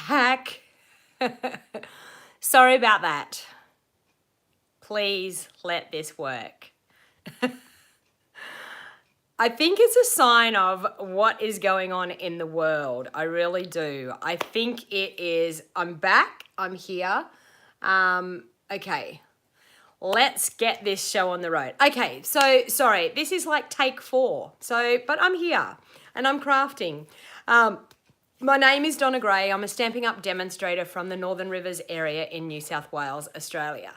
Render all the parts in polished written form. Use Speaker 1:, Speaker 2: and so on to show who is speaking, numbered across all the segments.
Speaker 1: back. Sorry about that. Please let this work. I think it's a sign of what is going on in the world. I really do. I think it is, I'm back, I'm here. Okay, let's get this show on the road. Okay, so sorry, this is like take 4. But I'm here and I'm crafting. My name is Donna Gray. I'm a Stampin' Up demonstrator from the Northern Rivers area in New South Wales, Australia.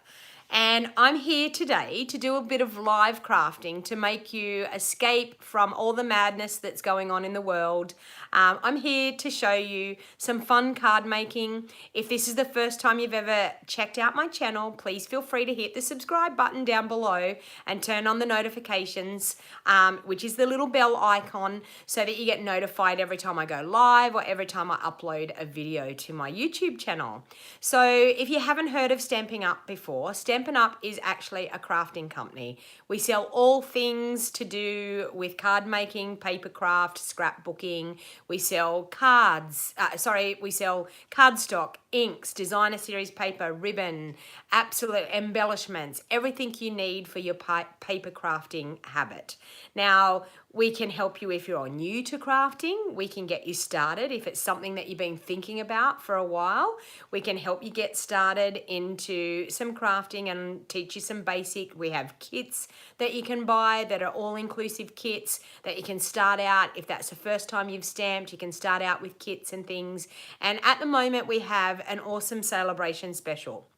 Speaker 1: And I'm here today to do a bit of live crafting to make you escape from all the madness that's going on in the world. I'm here to show you some fun card making. If this is the first time you've ever checked out my channel, please feel free to hit the subscribe button down below and turn on the notifications, which is the little bell icon, so that you get notified every time I go live or every time I upload a video to my YouTube channel. So if you haven't heard of Stampin' Up before, Stampin' Up is actually a crafting company. We sell all things to do with card making, paper craft, scrapbooking. We sell cards, we sell cardstock, inks, designer series paper, ribbon, absolute embellishments, everything you need for your paper crafting habit. Now, we can help you if you're new to crafting. We can get you started if it's something that you've been thinking about for a while. We can help you get started into some crafting and teach you some basic. We have kits that you can buy that are all-inclusive kits that you can start out. If that's the first time you've stamped, you can start out with kits and things. And at the moment, we have an awesome celebration special.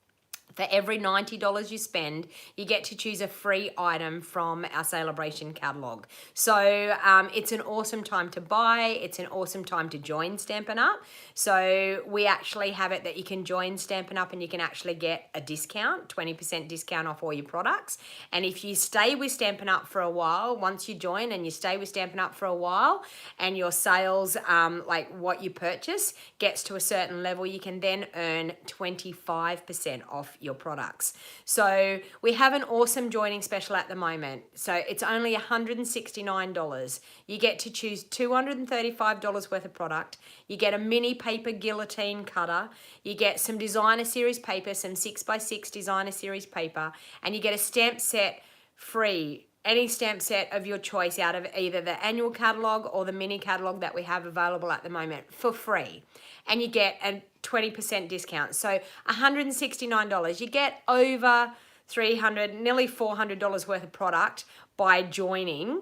Speaker 1: For every $90 you spend, you get to choose a free item from our celebration catalog. So it's an awesome time to buy. It's an awesome time to join Stampin' Up. So we actually have it that you can join Stampin' Up and you can actually get a discount, 20% discount off all your products. And if you stay with Stampin' Up for a while, once you join and you stay with Stampin' Up for a while and your sales, like what you purchase, gets to a certain level, you can then earn 25% off your products. So we have an awesome joining special at the moment. So it's only $169. You get to choose $235 worth of product. You get a mini paper guillotine cutter. You get some designer series paper, some 6x6 designer series paper, and you get a stamp set free. Any stamp set of your choice out of either the annual catalogue or the mini catalogue that we have available at the moment for free. And you get a 20% discount. So $169. You get over $300, nearly $400 worth of product by joining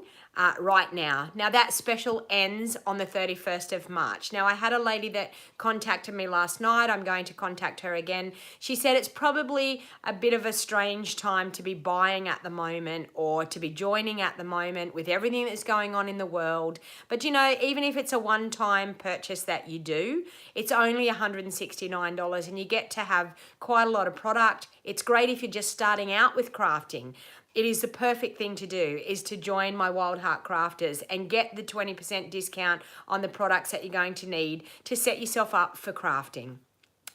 Speaker 1: right now. Now that special ends on the 31st of March. Now I had a lady that contacted me last night. I'm going to contact her again. She said it's probably a bit of a strange time to be buying at the moment or to be joining at the moment with everything that's going on in the world. But you know, even if it's a one-time purchase that you do, it's only $169 and you get to have quite a lot of product. It's great if you're just starting out with crafting. It is the perfect thing to do, is to join my Wild Heart Crafters and get the 20% discount on the products that you're going to need to set yourself up for crafting.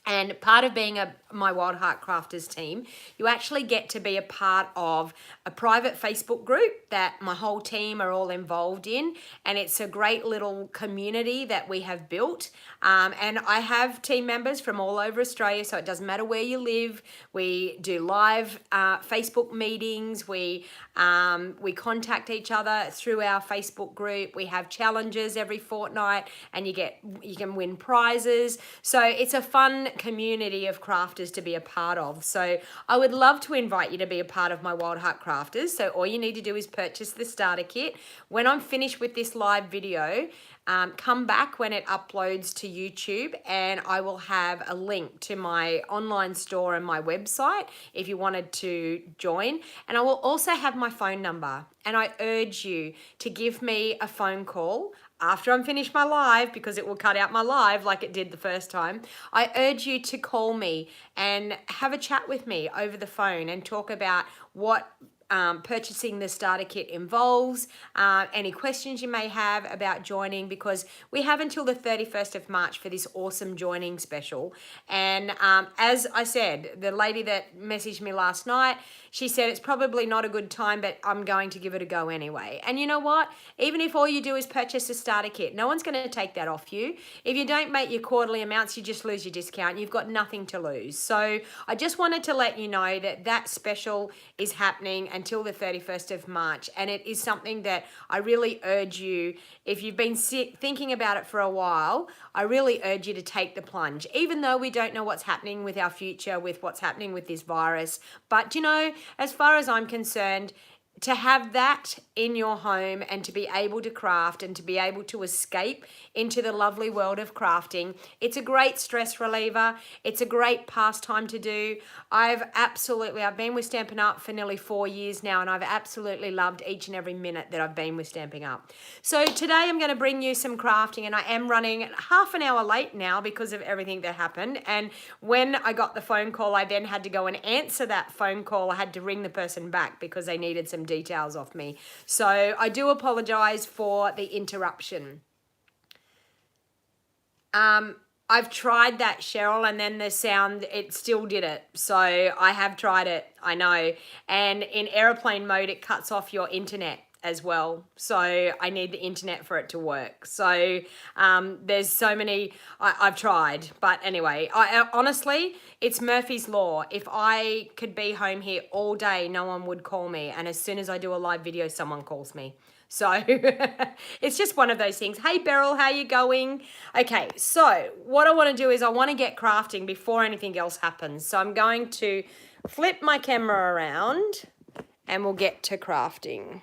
Speaker 1: And part of being my Wild Heart Crafters team, you actually get to be a part of a private Facebook group that my whole team are all involved in. And it's a great little community that we have built. And I have team members from all over Australia, so it doesn't matter where you live. We do live Facebook meetings. We contact each other through our Facebook group. We have challenges every fortnight, and you can win prizes. So it's a fun community of crafters to be a part of. So I would love to invite you to be a part of my Wild Heart Crafters. So all you need to do is purchase the starter kit. When I'm finished with this live video, come back when it uploads to YouTube and I will have a link to my online store and my website if you wanted to join. And I will also have my phone number, and I urge you to give me a phone call after I'm finished my live, because it will cut out my live like it did the first time. I urge you to call me and have a chat with me over the phone and talk about what purchasing the starter kit involves, any questions you may have about joining, because we have until the 31st of March for this awesome joining special. And as I said, the lady that messaged me last night, she said it's probably not a good time, but I'm going to give it a go anyway. And you know what? Even if all you do is purchase a starter kit, no one's going to take that off you. If you don't make your quarterly amounts, you just lose your discount. You've got nothing to lose. So I just wanted to let you know that that special is happening until the 31st of March, and it is something that I really urge you, if you've been thinking about it for a while, I really urge you to take the plunge, even though we don't know what's happening with our future, with what's happening with this virus. But you know, as far as I'm concerned, to have that in your home and to be able to craft and to be able to escape into the lovely world of crafting, it's a great stress reliever. It's a great pastime to do. I've been with Stampin' Up for nearly 4 years now, and I've absolutely loved each and every minute that I've been with Stampin' Up. So today I'm going to bring you some crafting, and I am running half an hour late now because of everything that happened. And when I got the phone call, I then had to go and answer that phone call. I had to ring the person back because they needed some details off me. So I do apologize for the interruption. I've tried that, Cheryl, and then the sound, it still did it. So I have tried it, I know. And in airplane mode, it cuts off your internet as well. So I need the internet for it to work. So there's so many, I've tried. But anyway, honestly, it's Murphy's Law. If I could be home here all day, no one would call me. And as soon as I do a live video, someone calls me. So it's just one of those things. Hey, Beryl, how you going? Okay, so what I want to do is I want to get crafting before anything else happens. So I'm going to flip my camera around and we'll get to crafting.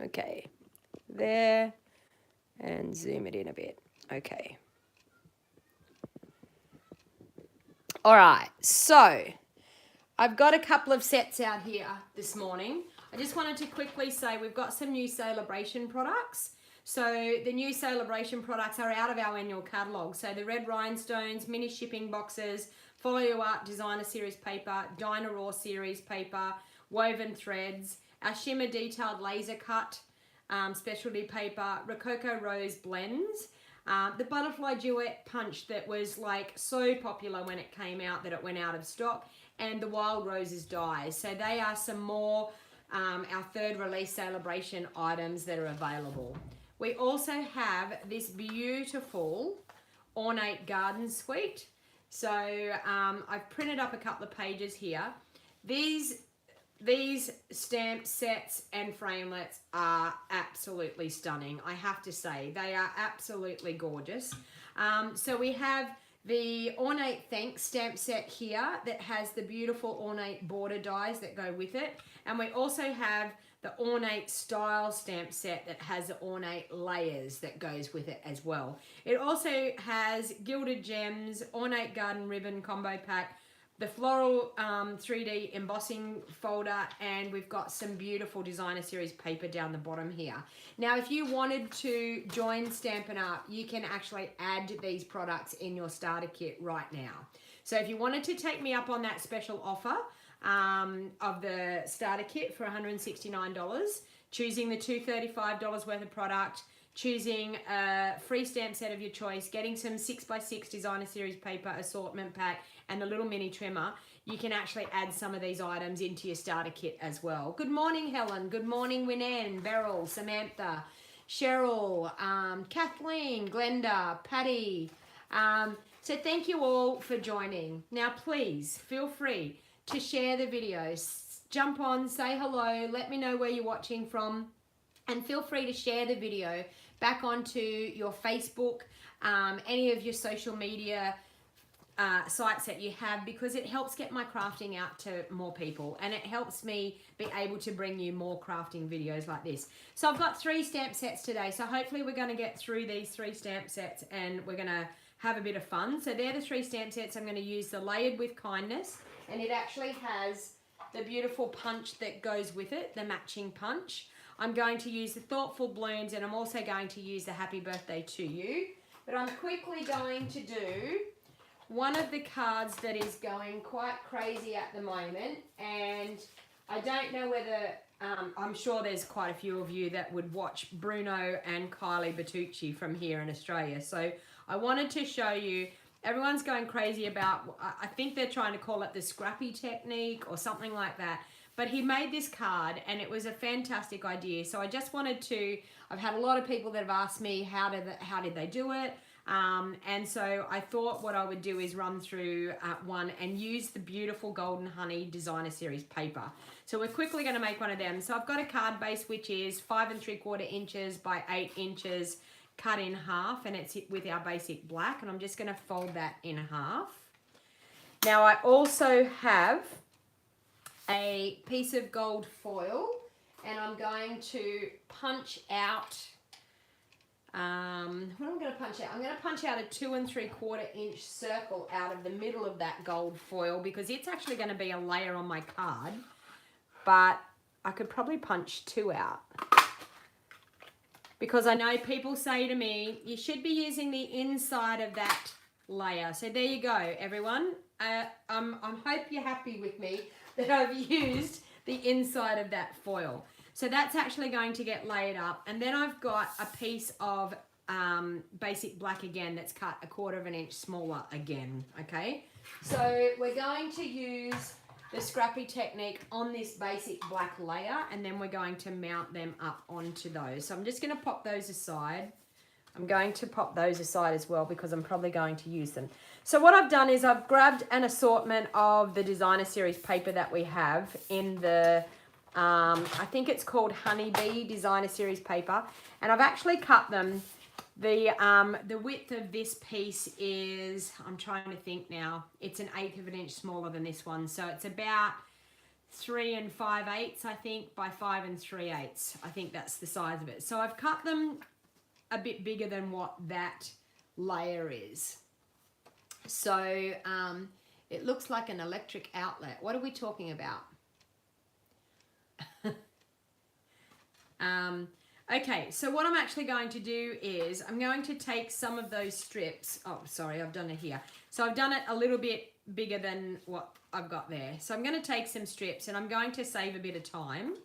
Speaker 1: Okay, there, and zoom it in a bit. Okay. All right, so I've got a couple of sets out here this morning. I just wanted to quickly say we've got some new Celebration products. So the new Celebration products are out of our annual catalogue. So the red rhinestones, mini shipping boxes, Follow Your Art Designer Series paper, Donna Raw Series paper, woven threads, our shimmer detailed laser cut specialty paper, Rococo Rose blends, the butterfly duet punch that was like so popular when it came out that it went out of stock, and the wild roses dies. So they are some more our third release Celebration items that are available. We also have this beautiful ornate garden suite. So I've printed up a couple of pages here. These stamp sets and framelits are absolutely stunning. I have to say, they are absolutely gorgeous. So we have the Ornate Thanks stamp set here that has the beautiful ornate border dies that go with it. And we also have the Ornate Style stamp set that has the ornate layers that goes with it as well. It also has Gilded Gems, Ornate Garden Ribbon combo pack, the floral 3D embossing folder, and we've got some beautiful Designer Series paper down the bottom here. Now, if you wanted to join Stampin' Up, you can actually add these products in your starter kit right now. So if you wanted to take me up on that special offer of the starter kit for $169, choosing the $235 worth of product, choosing a free stamp set of your choice, getting some 6x6 Designer Series paper assortment pack, and the little mini trimmer, you can actually add some of these items into your starter kit as well. Good morning, Helen. Good morning, Winan, Beryl, Samantha, Cheryl, Kathleen, Glenda, Patty. So thank you all for joining. Now, please feel free to share the videos. Jump on, say hello, let me know where you're watching from, and feel free to share the video back onto your Facebook, any of your social media sites that you have, because it helps get my crafting out to more people, and it helps me be able to bring you more crafting videos like this. So I've got 3 stamp sets today, so hopefully we're going to get through these 3 stamp sets and we're going to have a bit of fun. So they're the 3 stamp sets. I'm going to use the Layered with Kindness, and it actually has the beautiful punch that goes with it, the matching punch. I'm going to use the Thoughtful Balloons, and I'm also going to use the Happy Birthday to You. But I'm quickly going to do one of the cards that is going quite crazy at the moment, and I don't know whether, I'm sure there's quite a few of you that would watch Bruno and Kylie Bertucci from here in Australia. So I wanted to show you, everyone's going crazy about, I think they're trying to call it the scrappy technique or something like that. But he made this card and it was a fantastic idea. So I just wanted to, I've had a lot of people that have asked me how did they do it? And so I thought what I would do is run through one and use the beautiful Golden Honey Designer Series paper. So we're quickly going to make one of them. So I've got a card base which is 5 3/4 inches by 8 inches cut in half, and it's with our basic black, and I'm just going to fold that in half. Now I also have a piece of gold foil, and I'm going to punch out what am I going to punch out? I'm going to punch out a 2 3/4 inch circle out of the middle of that gold foil, because it's actually going to be a layer on my card, but I could probably punch 2 out, because I know people say to me, you should be using the inside of that layer. So there you go, everyone. I hope you're happy with me that I've used the inside of that foil. So that's actually going to get laid up. And then I've got a piece of basic black again that's cut 1/4 inch smaller again, okay? So we're going to use the scrappy technique on this basic black layer, and then we're going to mount them up onto those. So I'm just going to pop those aside. I'm going to pop those aside as well, because I'm probably going to use them. So what I've done is I've grabbed an assortment of the Designer Series paper that we have in the, I think it's called Honeybee Designer Series paper, and I've actually cut them. The width of this piece is, I'm trying to think now, it's 1/8 inch smaller than this one. So it's about 3 5/8, I think, by 5 3/8. I think that's the size of it. So I've cut them a bit bigger than what that layer is. So it looks like an electric outlet. What are we talking about? Okay, so what I'm actually going to do is I'm going to take some of those strips. Oh, sorry, I've done it here. So I've done it a little bit bigger than what I've got there. So I'm going to take some strips, and I'm going to save a bit of time.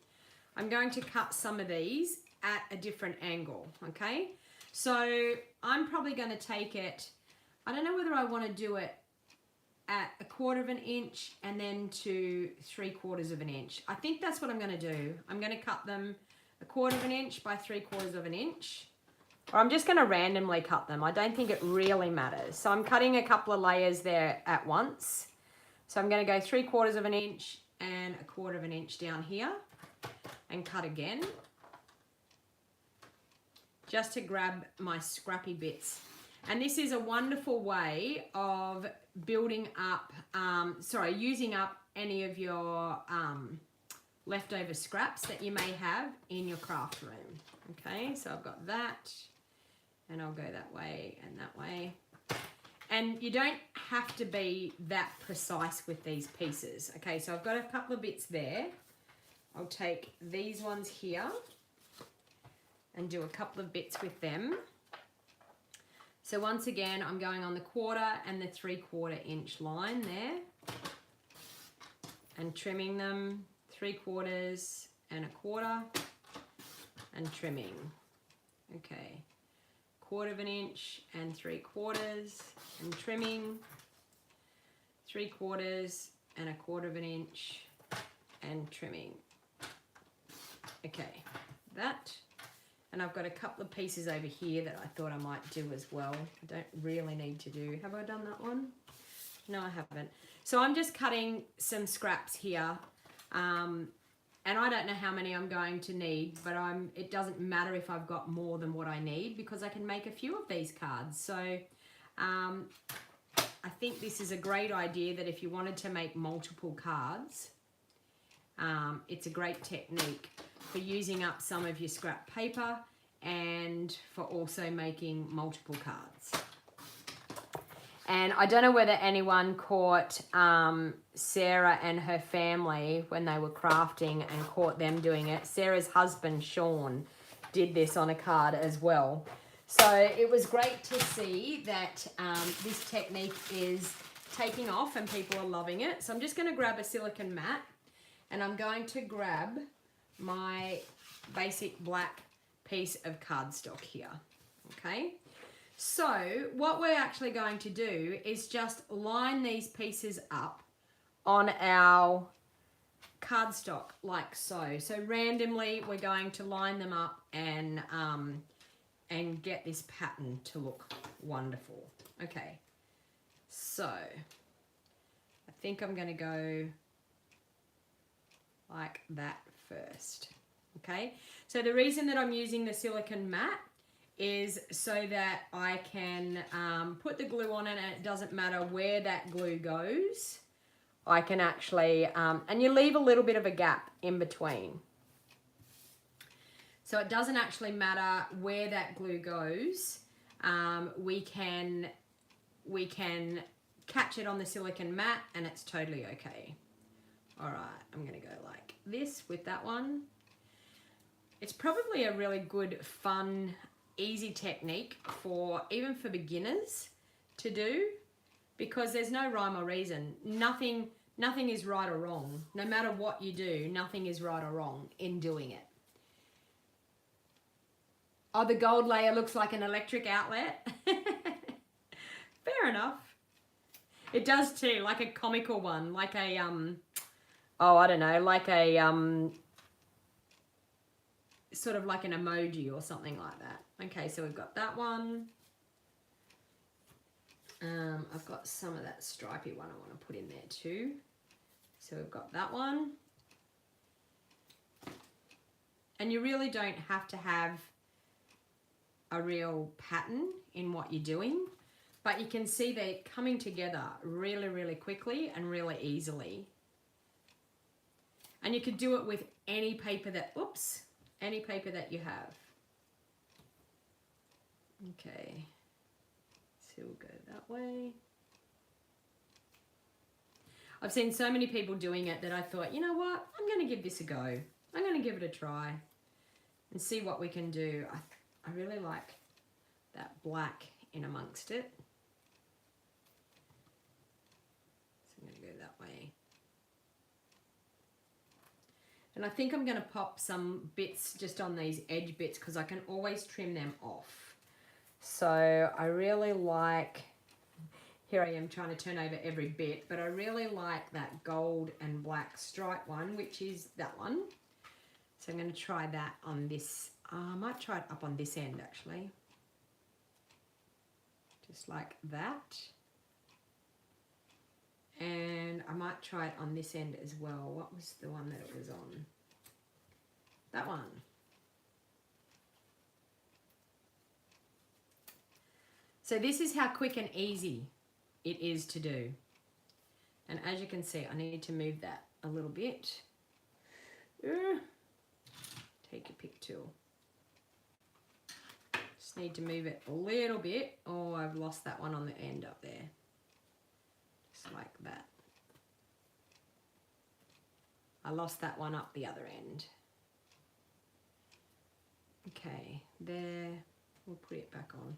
Speaker 1: I'm going to cut some of these at a different angle, okay? So I'm probably going to take it, I don't know whether I want to do it at 1/4 inch and then to 3/4 inch. I think that's what I'm going to do. I'm going to cut them 1/4 inch by 3/4 inch, or I'm just going to randomly cut them. I don't think it really matters. So I'm cutting a couple of layers there at once. So I'm going to go 3/4 inch and 1/4 inch down here and cut again, just to grab my scrappy bits. And this is a wonderful way of building up, using up any of your leftover scraps that you may have in your craft room. Okay, so I've got that, and I'll go that way and that way. And you don't have to be that precise with these pieces. Okay, so I've got a couple of bits there. I'll take these ones here and do a couple of bits with them. So once again, I'm going on the 1/4 and the 3/4 inch line there and trimming them 3/4 and 1/4 and trimming. Okay, 1/4 inch and 3/4 and trimming, 3/4 and 1/4 inch and trimming. Okay, that. And I've got a couple of pieces over here that I thought I might do as well. I don't really need to do. Have I done that one? No, I haven't. So I'm just cutting some scraps here. And I don't know how many I'm going to need, but it doesn't matter if I've got more than what I need, because I can make a few of these cards. So I think this is a great idea, that if you wanted to make multiple cards, it's a great technique for using up some of your scrap paper and for also making multiple cards. And I don't know whether anyone caught Sarah and her family when they were crafting and caught them doing it. Sarah's husband, Sean, did this on a card as well. So it was great to see that this technique is taking off and people are loving it. So I'm just going to grab a silicone mat, and I'm going to grab my basic black piece of cardstock here, okay? So what we're actually going to do is just line these pieces up on our cardstock like so. So randomly we're going to line them up and get this pattern to look wonderful. Okay, so I think I'm going to go like that first. Okay, so the reason that I'm using the silicone mat is so that I can put the glue on it, and it doesn't matter where that glue goes. I can actually, and you leave a little bit of a gap in between. So it doesn't actually matter where that glue goes. We can catch it on the silicone mat and it's totally okay. All right, I'm gonna go like this with that one. It's probably a really good, fun, easy technique for even for beginners to do, because there's no rhyme or reason. Nothing is right or wrong. No matter what you do, nothing is right or wrong in doing it. Oh, the gold layer looks like an electric outlet. Fair enough. It does too, like a comical one, like a oh, I don't know, like a sort of like an emoji or something like that. Okay, so we've got that one. I've got some of that stripy one I want to put in there too. So we've got that one. And you really don't have to have a real pattern in what you're doing, but you can see they're coming together really, really quickly and really easily. And you could do it with any paper that, oops, any paper that you have. Okay, so we'll go that way. I've seen so many people doing it that I thought, you know what, I'm going to give this a go. I'm going to give it a try and see what we can do. I really like that black in amongst it. So I'm going to go that way. And I think I'm going to pop some bits just on these edge bits because I can always trim them off. So I really like, here I am trying to turn over every bit, but I really like that gold and black stripe one, which is that one. So I'm going to try that on this. I might try it up on this end actually. Just like that. And I might try it on this end as well. What was the one that it was on? That one. So this is how quick and easy it is to do. And as you can see, I need to move that a little bit. Take your pick tool. Just need to move it a little bit. Oh, I've lost that one on the end up there. Just like that. I lost that one up the other end. Okay, there. We'll put it back on.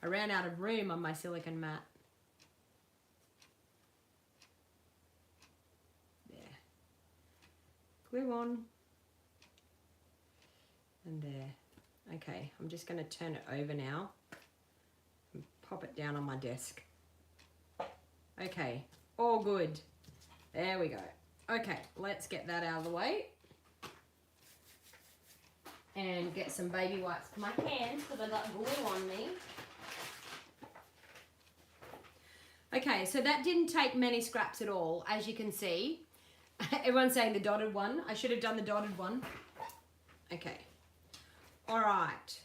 Speaker 1: I ran out of room on my silicone mat. There. Glue on. And there. Okay, I'm just going to turn it over now and pop it down on my desk. Okay, all good. There we go. Okay, let's get that out of the way and get some baby wipes for my hands because I got glue on me. Okay, so that didn't take many scraps at all, as you can see. Everyone's saying the dotted one. I should have done the dotted one. Okay. All right.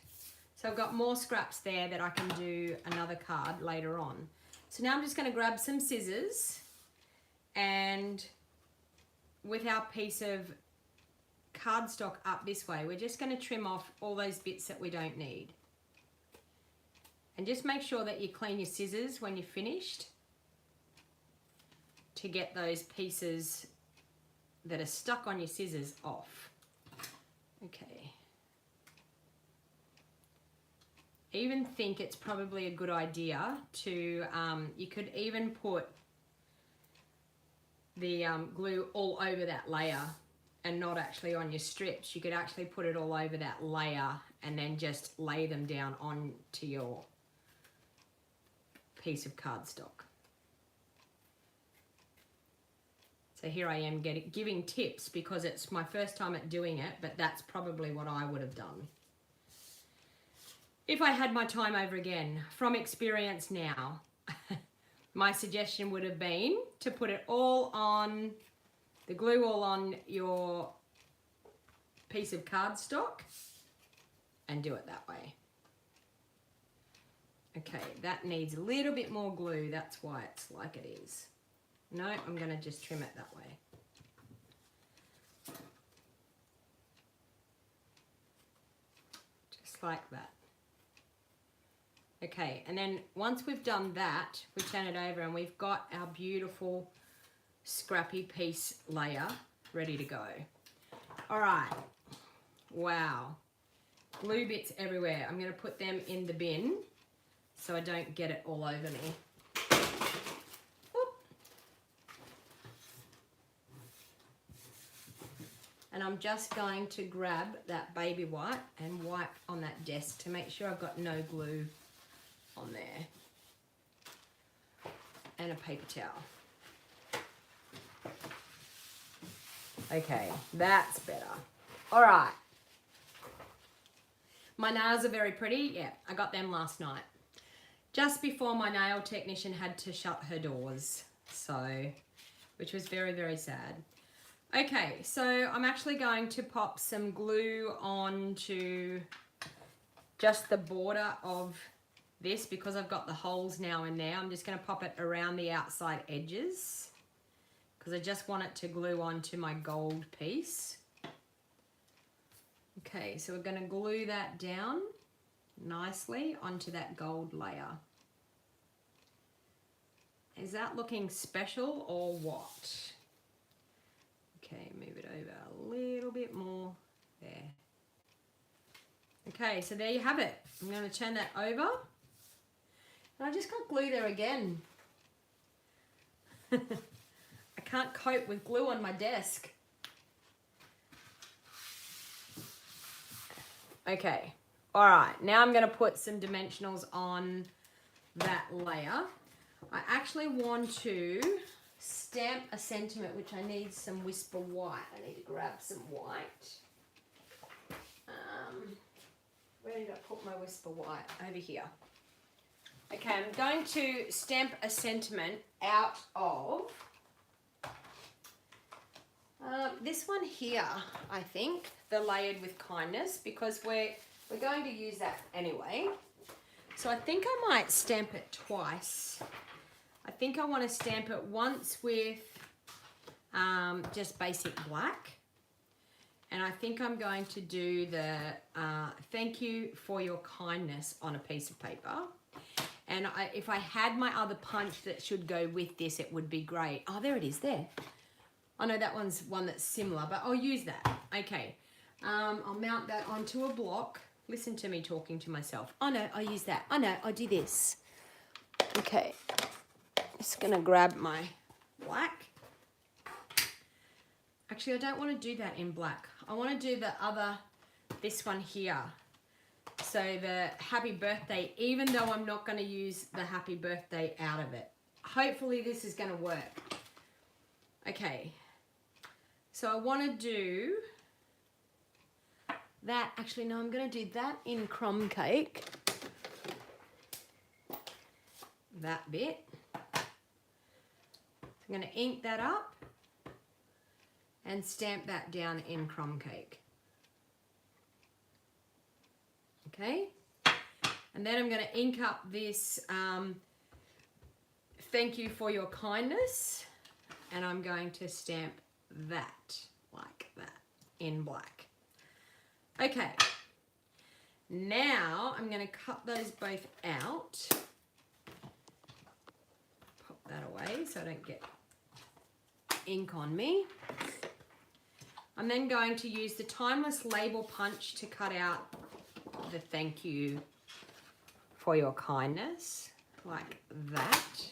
Speaker 1: So I've got more scraps there that I can do another card later on. So now I'm just going to grab some scissors and with our piece of cardstock up this way, we're just going to trim off all those bits that we don't need. And just make sure that you clean your scissors when you're finished to get those pieces that are stuck on your scissors off. Okay. I even think it's probably a good idea to, you could even put the glue all over that layer and not actually on your strips. You could actually put it all over that layer and then just lay them down onto your piece of cardstock. So here I am giving tips because it's my first time at doing it, but that's probably what I would have done if I had my time over again. From experience now, my suggestion would have been to put it all on, the glue all on your piece of cardstock and do it that way. Okay, that needs a little bit more glue. That's why it's like it is. No, I'm going to just trim it that way. Just like that. Okay, and then once we've done that, we turn it over and we've got our beautiful scrappy piece layer ready to go. All right. Wow. Glue bits everywhere. I'm going to put them in the bin so I don't get it all over me. And I'm just going to grab that baby wipe and wipe on that desk to make sure I've got no glue on there. And a paper towel. Okay, that's better. All right. My nails are very pretty. Yeah, I got them last night. Just before my nail technician had to shut her doors. So, which was very, very sad. Okay, so I'm actually going to pop some glue onto just the border of this because I've got the holes now in there. I'm just going to pop it around the outside edges because I just want it to glue onto my gold piece. Okay, so we're going to glue that down nicely onto that gold layer. Is that looking special or what? Okay, move it over a little bit more there. Okay, so there you have it. I'm going to turn that over. And I just got glue there again. I can't cope with glue on my desk. Okay, all right. Now I'm going to put some dimensionals on that layer. I actually want to stamp a sentiment, which I need some Whisper White. I need to grab some white. Where did I put my Whisper White? Over here. Okay, I'm going to stamp a sentiment out of this one here, I think, the Layered with Kindness, because we're going to use that anyway. So I think I might stamp it twice. I think I want to stamp it once with just basic black. And I think I'm going to do the thank you for your kindness on a piece of paper. And if I had my other punch that should go with this, it would be great. Oh, there it is there. Oh no, that one's one that's similar, but I'll use that. Okay, I'll mount that onto a block. Listen to me talking to myself. Oh no, I'll use that. Oh no, I'll do this. Okay, just gonna grab my black. Actually, I don't want to do that in black. I want to do the other, this one here. So the happy birthday, even though I'm not going to use the happy birthday out of it. Hopefully this is going to work. Okay. So I want to do that. Actually, no, I'm going to do that in crumb cake. That bit. I'm going to ink that up and stamp that down in crumb cake. Okay, and then I'm going to ink up this thank you for your kindness, and I'm going to stamp that like that in black. Okay, now I'm going to cut those both out, pop that away so I don't get ink on me. I'm then going to use the Timeless Label Punch to cut out the thank you for your kindness, like that.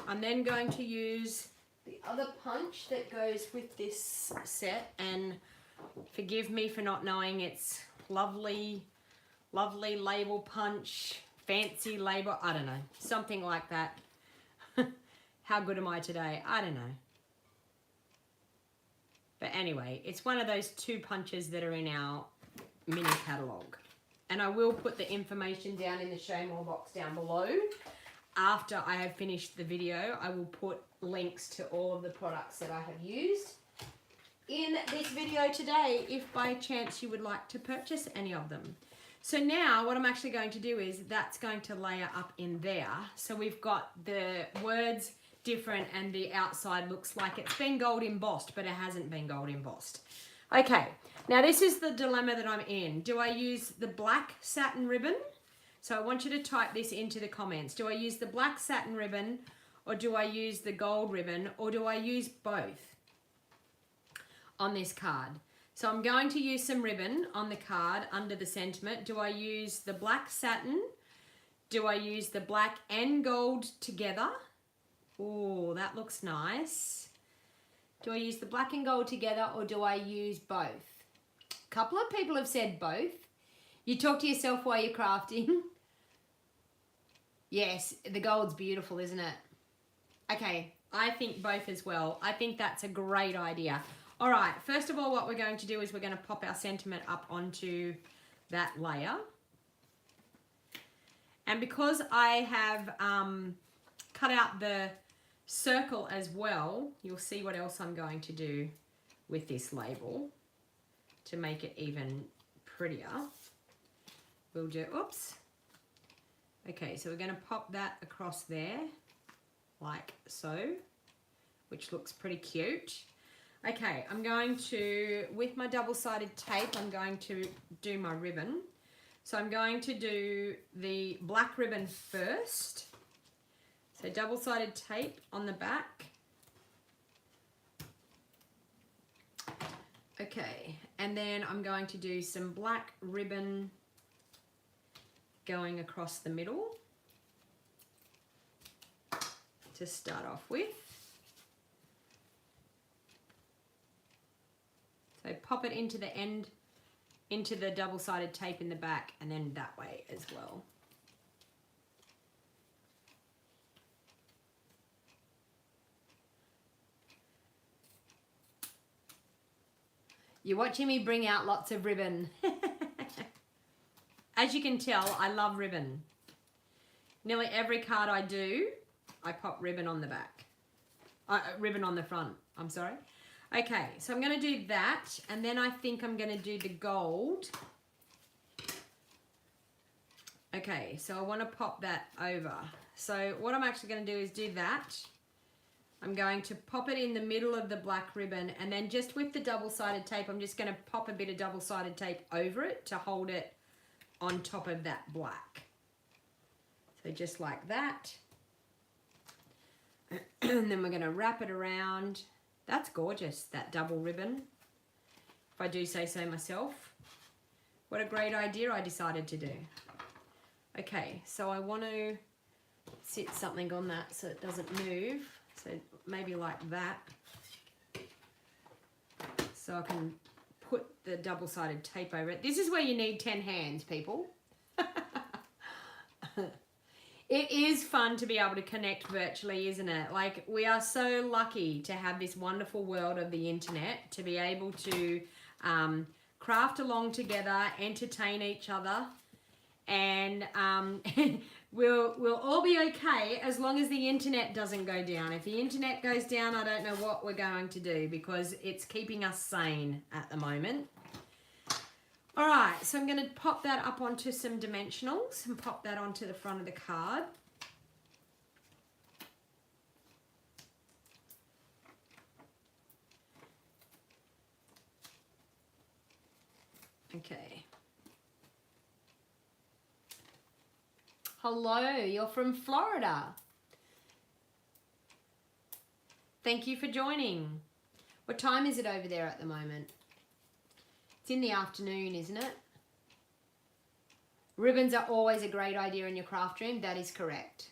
Speaker 1: I'm then going to use the other punch that goes with this set, and forgive me for not knowing its lovely label punch, fancy label, I don't know, something like that. How good am I today? I don't know. But anyway, it's one of those 2 punches that are in our mini catalogue. And I will put the information down in the show more box down below. After I have finished the video, I will put links to all of the products that I have used in this video today, if by chance you would like to purchase any of them. So now what I'm actually going to do is that's going to layer up in there. So we've got the words different and the outside looks like it's been gold embossed, but it hasn't been gold embossed. Okay, now this is the dilemma that I'm in. Do I use the black satin ribbon? So I want you to type this into the comments. Do I use the black satin ribbon, or do I use the gold ribbon, or do I use both on this card? So I'm going to use some ribbon on the card under the sentiment. Do I use the black satin? Do I use the black and gold together? Oh, that looks nice. Do I use the black and gold together, or do I use both? A couple of people have said both. You talk to yourself while you're crafting. Yes, the gold's beautiful, isn't it? Okay, I think both as well. I think that's a great idea. All right, first of all, what we're going to do is we're going to pop our sentiment up onto that layer. And because I have cut out the circle as well, you'll see what else I'm going to do with this label to make it even prettier. We'll do, oops. Okay, so we're going to pop that across there like so, which looks pretty cute. Okay, I'm going to, with my double-sided tape, I'm going to do my ribbon. So I'm going to do the black ribbon first. So double-sided tape on the back. Okay, and then I'm going to do some black ribbon going across the middle to start off with. So pop it into the end, into the double-sided tape in the back, and then that way as well. You're watching me bring out lots of ribbon. As you can tell, I love ribbon. Nearly every card I do, I pop ribbon on the back. Ribbon on the front, I'm sorry. Okay, so I'm going to do that, and then I think I'm going to do the gold. Okay, so I want to pop that over. So what I'm actually going to do is do that. I'm going to pop it in the middle of the black ribbon, and then just with the double-sided tape, I'm just going to pop a bit of double-sided tape over it to hold it on top of that black. So just like that. And then we're going to wrap it around. That's gorgeous, that double ribbon, if I do say so myself. What a great idea I decided to do. Okay, so I want to sit something on that so it doesn't move. So maybe like that. So I can put the double-sided tape over it. This is where you need 10 hands, people. It is fun to be able to connect virtually, isn't it? Like, we are so lucky to have this wonderful world of the internet, to be able to craft along together, entertain each other, and we'll all be okay as long as the internet doesn't go down. If the internet goes down, I don't know what we're going to do, because it's keeping us sane at the moment. All right, so I'm going to pop that up onto some dimensionals and pop that onto the front of the card. Okay. Hello, you're from Florida. Thank you for joining. What time is it over there at the moment? It's in the afternoon, isn't it? Ribbons are always a great idea in your craft room. That is correct.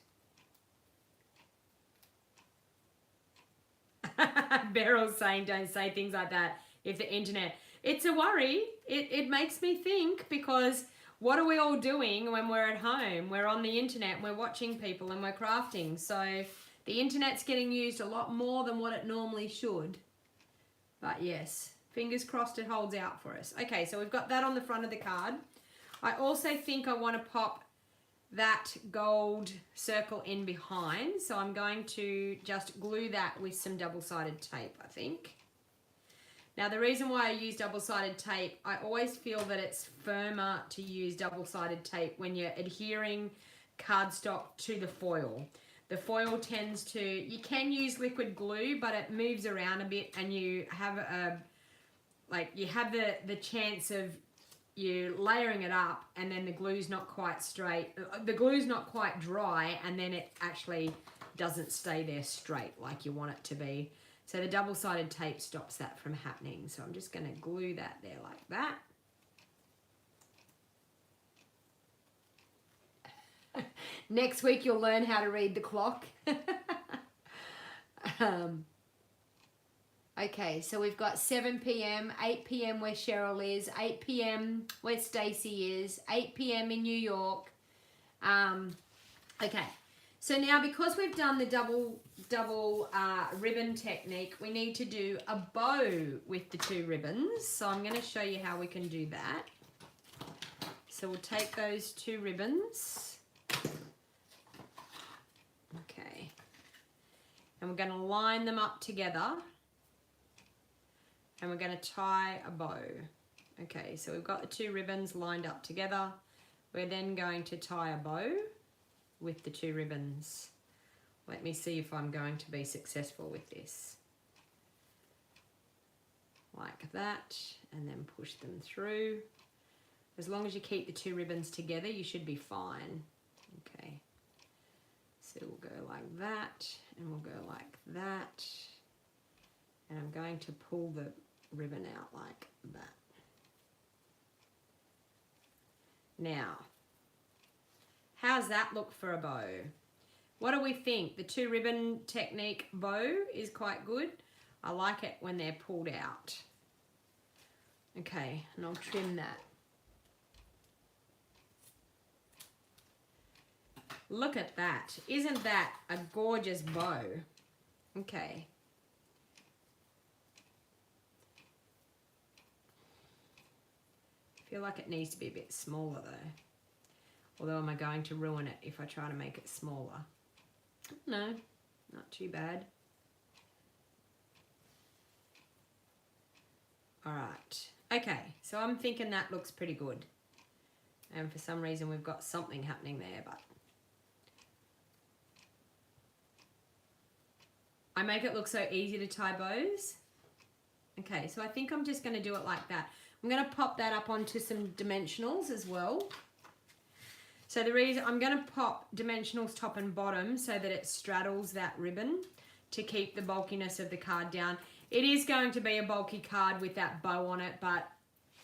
Speaker 1: Beryl's saying don't say things like that if the internet. It's a worry. It makes me think, because what are we all doing when we're at home? We're on the internet and we're watching people and we're crafting. So the internet's getting used a lot more than what it normally should. But yes, fingers crossed it holds out for us. Okay, so we've got that on the front of the card. I also think I want to pop that gold circle in behind. So I'm going to just glue that with some double-sided tape, I think. Now, the reason why I use double-sided tape, I always feel that it's firmer to use double-sided tape when you're adhering cardstock to the foil. The foil tends to, you can use liquid glue, but it moves around a bit, and you have the chance of you layering it up, and then the glue's not quite straight. The glue's not quite dry, and then it actually doesn't stay there straight like you want it to be. So the double-sided tape stops that from happening. So I'm just going to glue that there like that. Next week you'll learn how to read the clock. Okay, so we've got 7 p.m, 8 p.m. where Cheryl is, 8 p.m. where Stacy is, 8 p.m. in New York. Okay, so now because we've done the double ribbon technique, we need to do a bow with the 2 ribbons. So I'm going to show you how we can do that. So we'll take those 2 ribbons. Okay, and we're going to line them up together. And we're going to tie a bow. Okay, so we've got the 2 ribbons lined up together. We're then going to tie a bow with the 2 ribbons. Let me see if I'm going to be successful with this. Like that, and then push them through. As long as you keep the 2 ribbons together, you should be fine. Okay, so we'll go like that, and we'll go like that. And I'm going to pull the ribbon out like that. Now, how's that look for a bow? What do we think? The 2 ribbon technique bow is quite good. I like it when they're pulled out. Okay, and I'll trim that. Look at that. Isn't that a gorgeous bow? Okay. I feel like it needs to be a bit smaller though. Although am I going to ruin it if I try to make it smaller? No, not too bad. Alright, okay, so I'm thinking that looks pretty good. And for some reason we've got something happening there, but I make it look so easy to tie bows. Okay, so I think I'm just going to do it like that. I'm going to pop that up onto some dimensionals as well. So the reason I'm going to pop dimensionals top and bottom so that it straddles that ribbon to keep the bulkiness of the card down. It is going to be a bulky card with that bow on it, but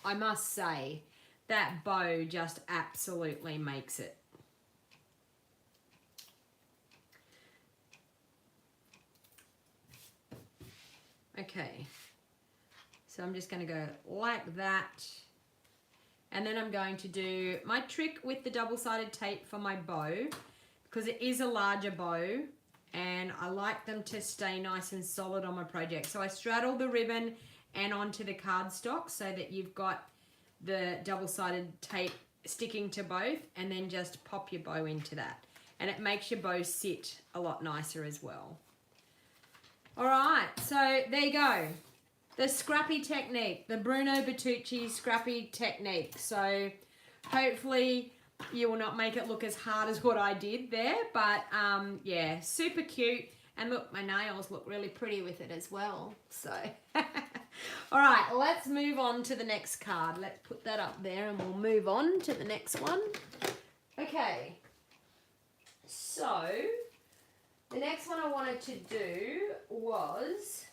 Speaker 1: I must say that bow just absolutely makes it. Okay. So I'm just going to go like that, and then I'm going to do my trick with the double-sided tape for my bow, because it is a larger bow and I like them to stay nice and solid on my project. So I straddle the ribbon and onto the cardstock so that you've got the double-sided tape sticking to both, and then just pop your bow into that, and it makes your bow sit a lot nicer as well. All right, so there you go. The scrappy technique, the Bruno Bertucci scrappy technique. So hopefully you will not make it look as hard as what I did there, but yeah, super cute. And look, my nails look really pretty with it as well. So, all right, let's move on to the next card. Let's put that up there and we'll move on to the next one. Okay, so the next one I wanted to do was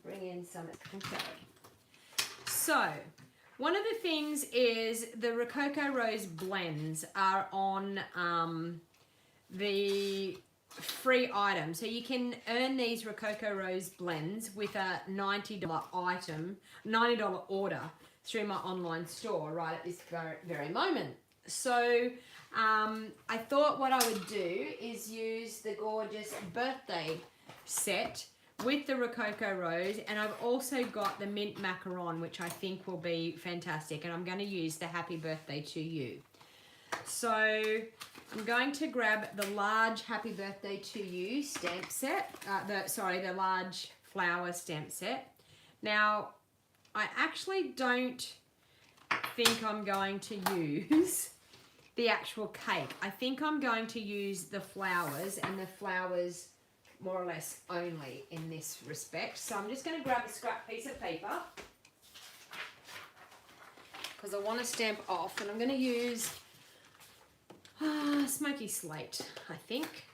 Speaker 1: bring in some. Okay. So, one of the things is the Rococo Rose blends are on the free item. So you can earn these Rococo Rose blends with a $90 item, $90 order through my online store right at this very moment. So I thought what I would do is use the gorgeous birthday set with the Rococo Rose, and I've also got the mint macaron, which I think will be fantastic, and I'm going to use the Happy Birthday to You. So I'm going to grab the large Happy Birthday to You stamp set, the large flower stamp set. Now, I actually don't think I'm going to use the actual cake. I think I'm going to use the flowers, and the flowers more or less only in this respect. So I'm just going to grab a scrap piece of paper because I want to stamp off, and I'm going to use smoky slate, I think.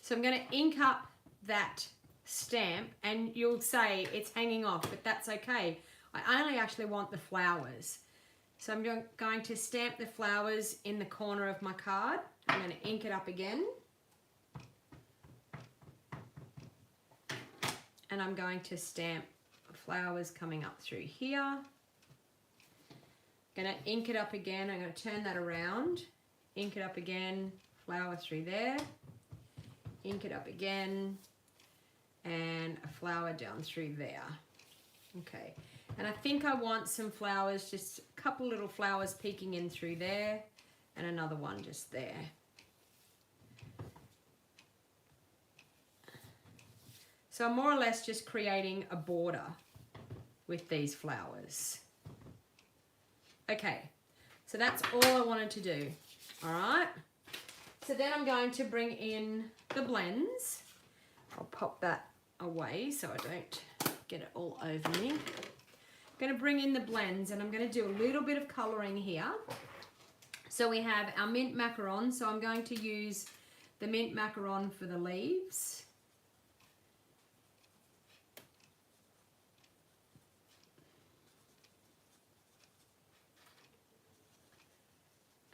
Speaker 1: So I'm going to ink up that stamp, and you'll say it's hanging off, but that's okay. I only actually want the flowers. So I'm going to stamp the flowers in the corner of my card. I'm going to ink it up again. And I'm going to stamp flowers coming up through here. I'm going to ink it up again. I'm going to turn that around. Ink it up again. Flower through there. Ink it up again. And a flower down through there. Okay. And I think I want some flowers, just a couple little flowers peeking in through there. And another one just there. So I'm more or less just creating a border with these flowers. Okay, so that's all I wanted to do, all right? So then I'm going to bring in the blends. I'll pop that away so I don't get it all over me. I'm going to bring in the blends, and I'm going to do a little bit of colouring here. So we have our mint macaron, so I'm going to use the mint macaron for the leaves.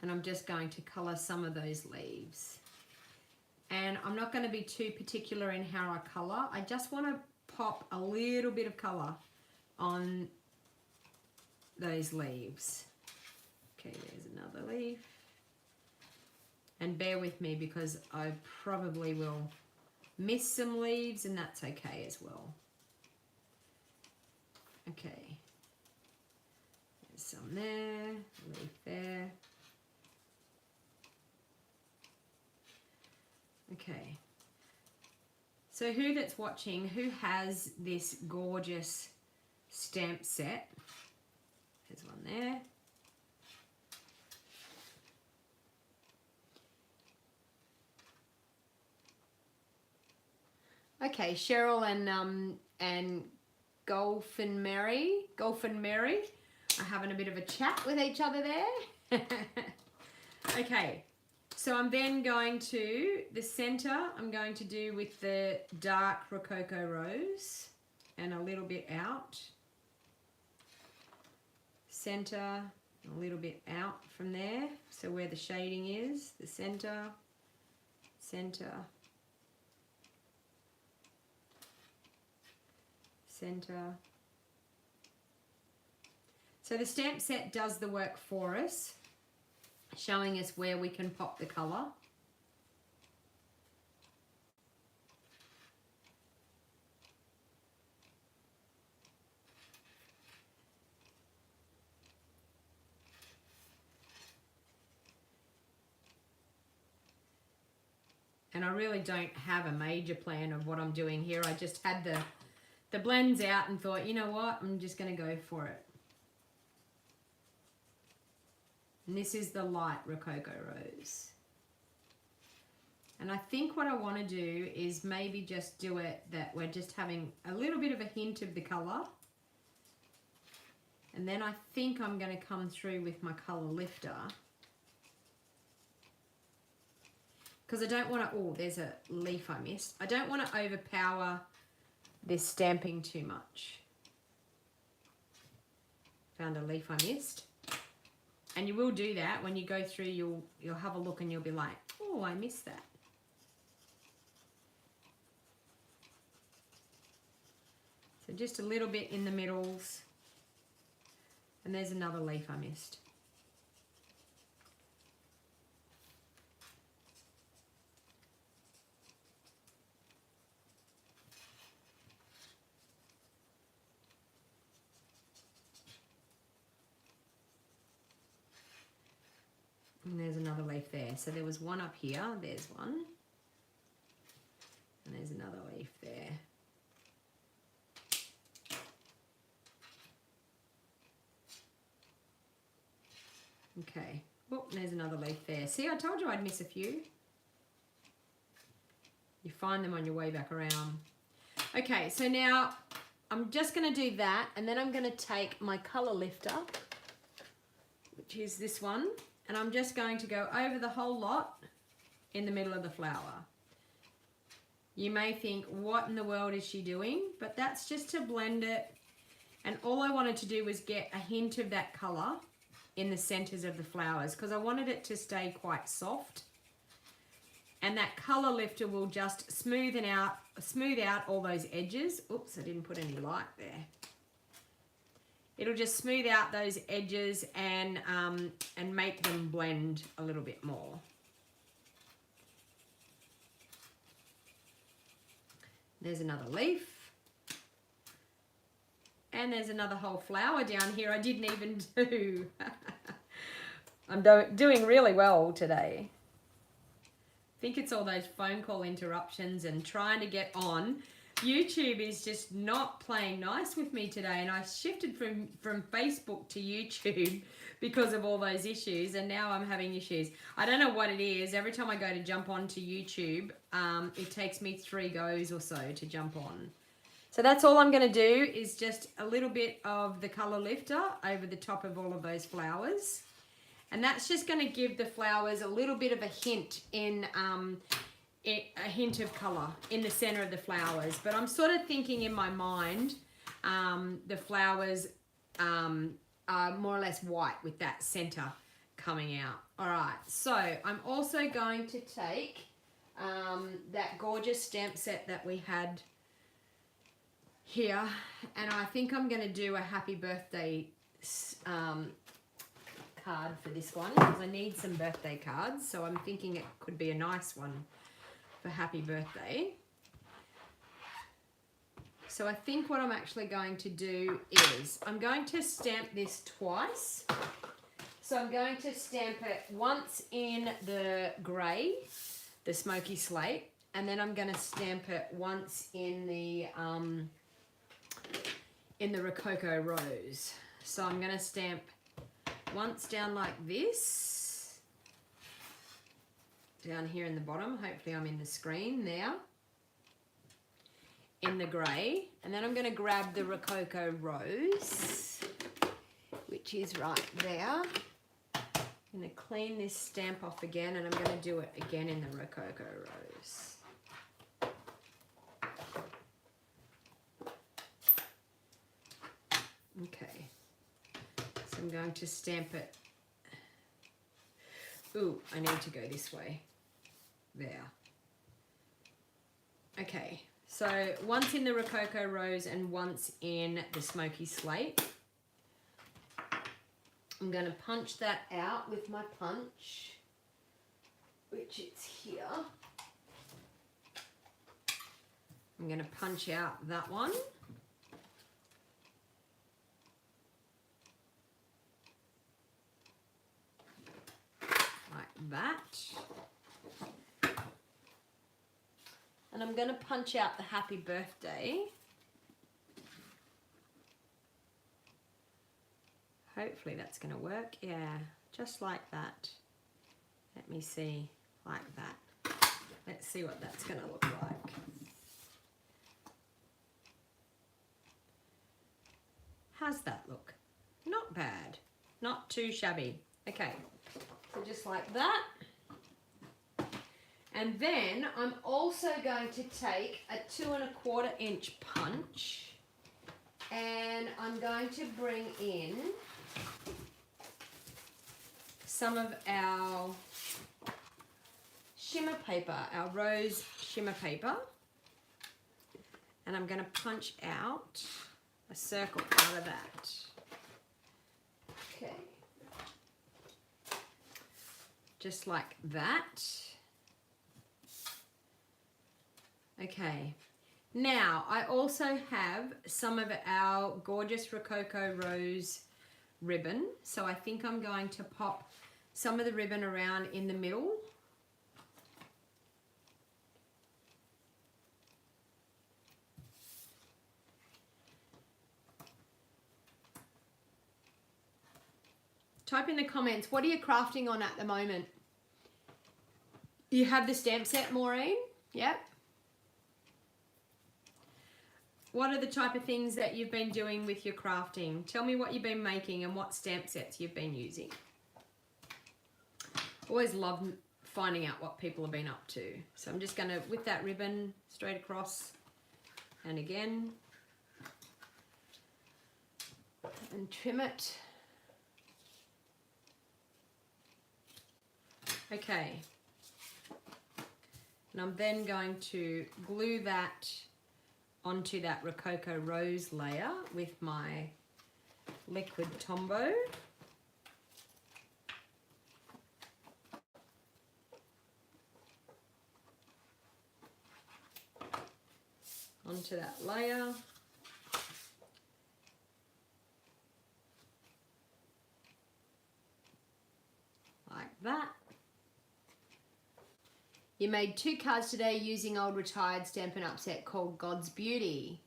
Speaker 1: And I'm just going to colour some of those leaves. And I'm not going to be too particular in how I colour. I just want to pop a little bit of colour on those leaves. Okay, there's another leaf. And bear with me because I probably will miss some leaves, and that's okay as well. Okay. There's some there, a leaf there. Okay, so who that's watching, who has this gorgeous stamp set? There's one there. Okay, Cheryl and Golfin Mary are having a bit of a chat with each other there. Okay. So I'm then going to, the center, I'm going to do with the dark Rococo Rose and a little bit out. Center, a little bit out from there. So where the shading is, the center, center, center. So the stamp set does the work for us, showing us where we can pop the colour. And I really don't have a major plan of what I'm doing here. I just had the blends out and thought, you know what, I'm just going to go for it. And this is the light Rococo Rose. And I think what I want to do is maybe just do it that we're just having a little bit of a hint of the colour. And then I think I'm going to come through with my colour lifter. Because I don't want to, oh, there's a leaf I missed. I don't want to overpower this stamping too much. Found a leaf I missed. And you will do that when you go through, you'll have a look and you'll be like, Oh, I missed that. So just a little bit in the middles. And there's another leaf I missed. And there's another leaf there. So there was one up here. There's one. And there's another leaf there. Okay. Oh, there's another leaf there. See, I told you I'd miss a few. You find them on your way back around. Okay, so now I'm just going to do that, and then I'm going to take my colour lifter, which is this one, and I'm just going to go over the whole lot in the middle of the flower. You may think, what in the world is she doing? But that's just to blend it, and all I wanted to do was get a hint of that colour in the centers of the flowers because I wanted it to stay quite soft, and that color lifter will just smooth out all those edges. Oops, I didn't put any light there. It'll just smooth out those edges and make them blend a little bit more. There's another leaf. And there's another whole flower down here I didn't even do. I'm doing really well today. I think it's all those phone call interruptions and trying to get on. YouTube is just not playing nice with me today, and I shifted from Facebook to YouTube because of all those issues, and now I'm having issues. I don't know what it is. Every time I go to jump onto YouTube, it takes me 3 goes or so to jump on. So that's all I'm going to do is just a little bit of the colour lifter over the top of all of those flowers. And that's just going to give the flowers a little bit of a hint in a hint of colour in the centre of the flowers. But I'm sort of thinking in my mind the flowers are more or less white with that centre coming out. All right, so I'm also going to take that gorgeous stamp set that we had here, and I think I'm going to do a happy birthday card for this one because I need some birthday cards, so I'm thinking it could be a nice one for happy birthday. So I think what I'm actually going to do is I'm going to stamp this twice. So I'm going to stamp it once in the grey, the smoky slate, and then I'm going to stamp it once in the Rococo Rose. So I'm going to stamp once down like this, down here in the bottom. Hopefully I'm in the screen now, in the grey, and then I'm going to grab the Rococo Rose, which is right there. I'm going to clean this stamp off again, and I'm going to do it again in the Rococo Rose. Okay, so I'm going to stamp it. Ooh, I need to go this way. There. Okay, so once in the Rococo Rose and once in the Smoky Slate. I'm going to punch that out with my punch, which is here. I'm going to punch out that one. Like that. And I'm going to punch out the happy birthday. Hopefully that's going to work. Yeah, just like that. Let me see, like that. Let's see what that's going to look like. How's that look? Not bad. Not too shabby. Okay, so just like that. And then I'm also going to take a 2 1/4 inch punch, and I'm going to bring in some of our shimmer paper, our rose shimmer paper. And I'm going to punch out a circle out of that. Okay. Just like that. Okay. Now, I also have some of our gorgeous Rococo Rose ribbon. So I think I'm going to pop some of the ribbon around in the middle. Type in the comments, what are you crafting on at the moment? You have the stamp set, Maureen? Yep. What are the type of things that you've been doing with your crafting? Tell me what you've been making and what stamp sets you've been using. Always love finding out what people have been up to. So I'm just going to, with that ribbon, straight across and again. And trim it. Okay, and I'm then going to glue that onto that Rococo Rose layer with my liquid Tombow. Onto that layer. Like that. You made 2 cards today using old retired Stampin' Up set called God's Beauty.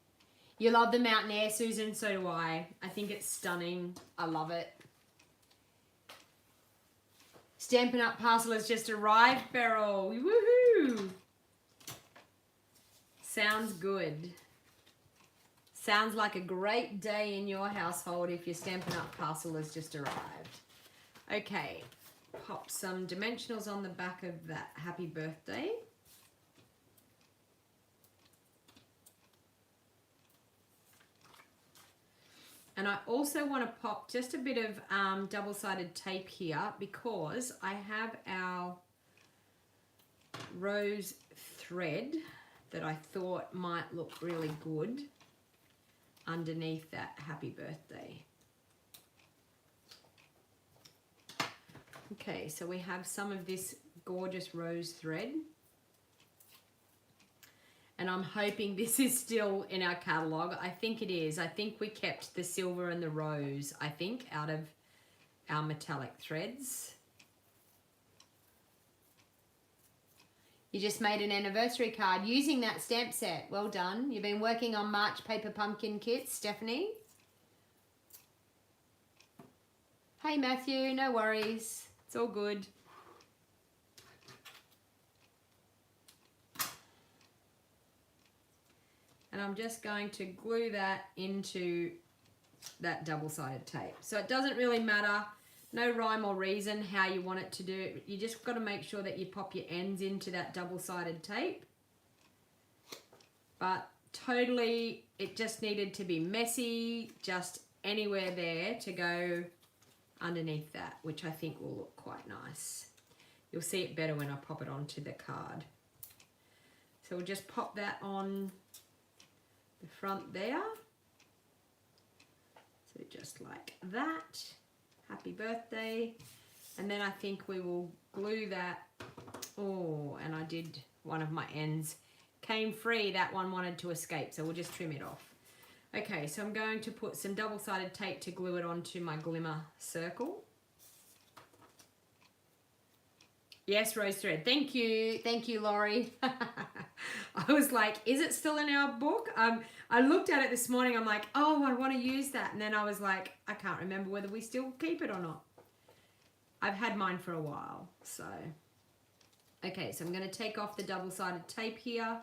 Speaker 1: You love the Mountain Air, Susan, so do I. I think it's stunning. I love it. Stampin' Up parcel has just arrived, Beryl. Woohoo! Sounds good. Sounds like a great day in your household if your Stampin' Up parcel has just arrived. Okay. Pop some dimensionals on the back of that happy birthday. And I also want to pop just a bit of double-sided tape here because I have our rose thread that I thought might look really good underneath that happy birthday. Okay, so we have some of this gorgeous rose thread. And I'm hoping this is still in our catalogue. I think it is. I think we kept the silver and the rose, I think, out of our metallic threads. You just made an anniversary card using that stamp set. Well done. You've been working on March paper pumpkin kits, Stephanie. Hey, Matthew, no worries. It's all good. And I'm just going to glue that into that double-sided tape. So it doesn't really matter, no rhyme or reason how you want it to do it. You just got to make sure that you pop your ends into that double-sided tape. But totally, it just needed to be messy, just anywhere there to go underneath that, which I think will look quite nice. You'll see it better when I pop it onto the card. So we'll just pop that on the front there. So just like that. Happy birthday. And then I think we will glue that. Oh, and I did one of my ends. Came free, that one wanted to escape, so we'll just trim it off. Okay, so I'm going to put some double-sided tape to glue it onto my glimmer circle. Yes, rose thread. Thank you, Laurie. I was like, is it still in our book? I looked at it this morning. I'm like, oh, I want to use that. And then I was like, I can't remember whether we still keep it or not. I've had mine for a while, so. Okay, so I'm going to take off the double-sided tape here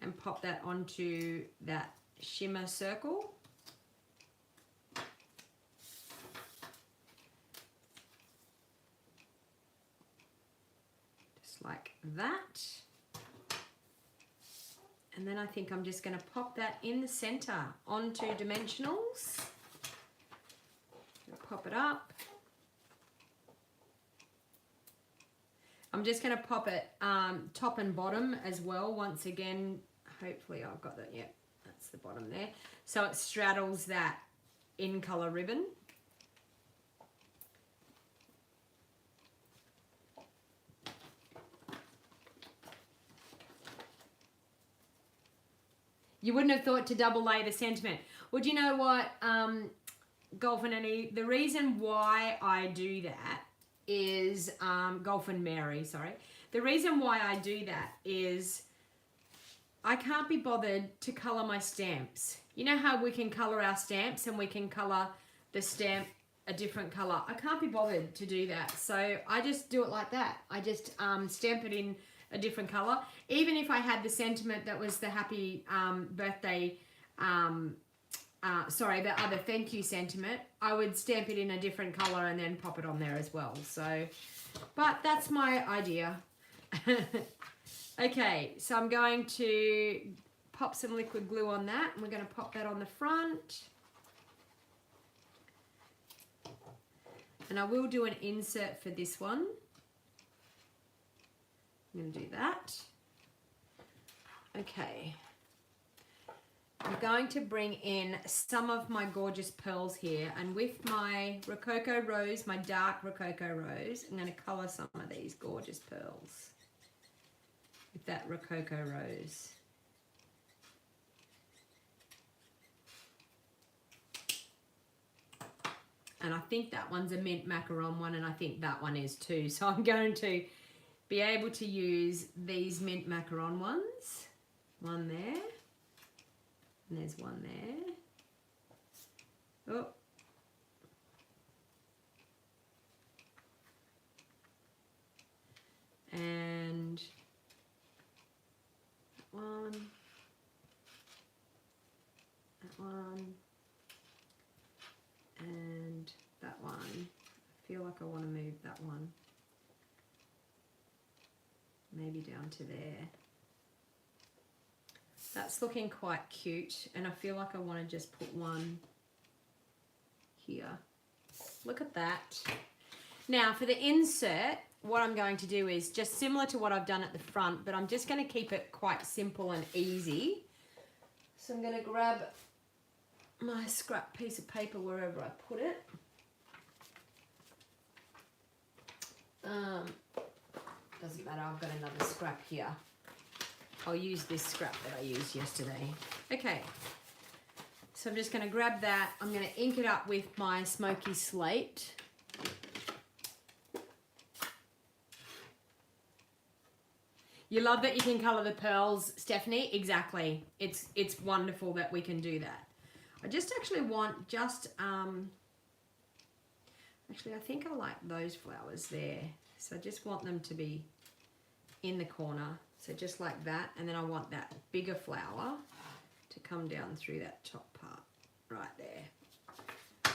Speaker 1: and pop that onto that shimmer circle. Just like that. And then I think I'm just going to pop that in the center onto dimensionals. Pop it up. I'm just going to pop it top and bottom as well. Once again, hopefully I've got that. Yep, that's the bottom there. So it straddles that in color ribbon. You wouldn't have thought to double lay the sentiment. Well, do you know what, Golf and Annie, the reason why I do that is, Golf and Mary, sorry. The reason why I do that is I can't be bothered to colour my stamps. You know how we can colour our stamps and we can colour the stamp a different colour? I can't be bothered to do that. So I just do it like that. I just stamp it in a different colour. Even if I had the sentiment that was the happy birthday, sorry, the other thank you sentiment, I would stamp it in a different colour and then pop it on there as well. So, but that's my idea. Okay, so I'm going to pop some liquid glue on that, and we're going to pop that on the front. And I will do an insert for this one. I'm going to do that. Okay. I'm going to bring in some of my gorgeous pearls here, and with my Rococo Rose, my dark Rococo Rose, I'm going to colour some of these gorgeous pearls with that Rococo Rose. And I think that one's a mint macaron one, and I think that one is too. So I'm going to be able to use these mint macaron ones. One there. And there's one there. Oh. And that one. That one. And that one. I feel like I want to move that one. Maybe down to there. That's looking quite cute, and I feel like I want to just put one here. Look at that. Now for the insert, what I'm going to do is just similar to what I've done at the front, but I'm just going to keep it quite simple and easy. So I'm going to grab my scrap piece of paper wherever I put it. Doesn't matter, I've got another scrap here. I'll use this scrap that I used yesterday. Okay, so I'm just going to grab that. I'm going to ink it up with my smoky slate. You love that you can colour the pearls, Stephanie? Exactly. It's wonderful that we can do that. I just actually want just, actually I think I like those flowers there. So I just want them to be in the corner. So just like that, and then I want that bigger flower to come down through that top part right there.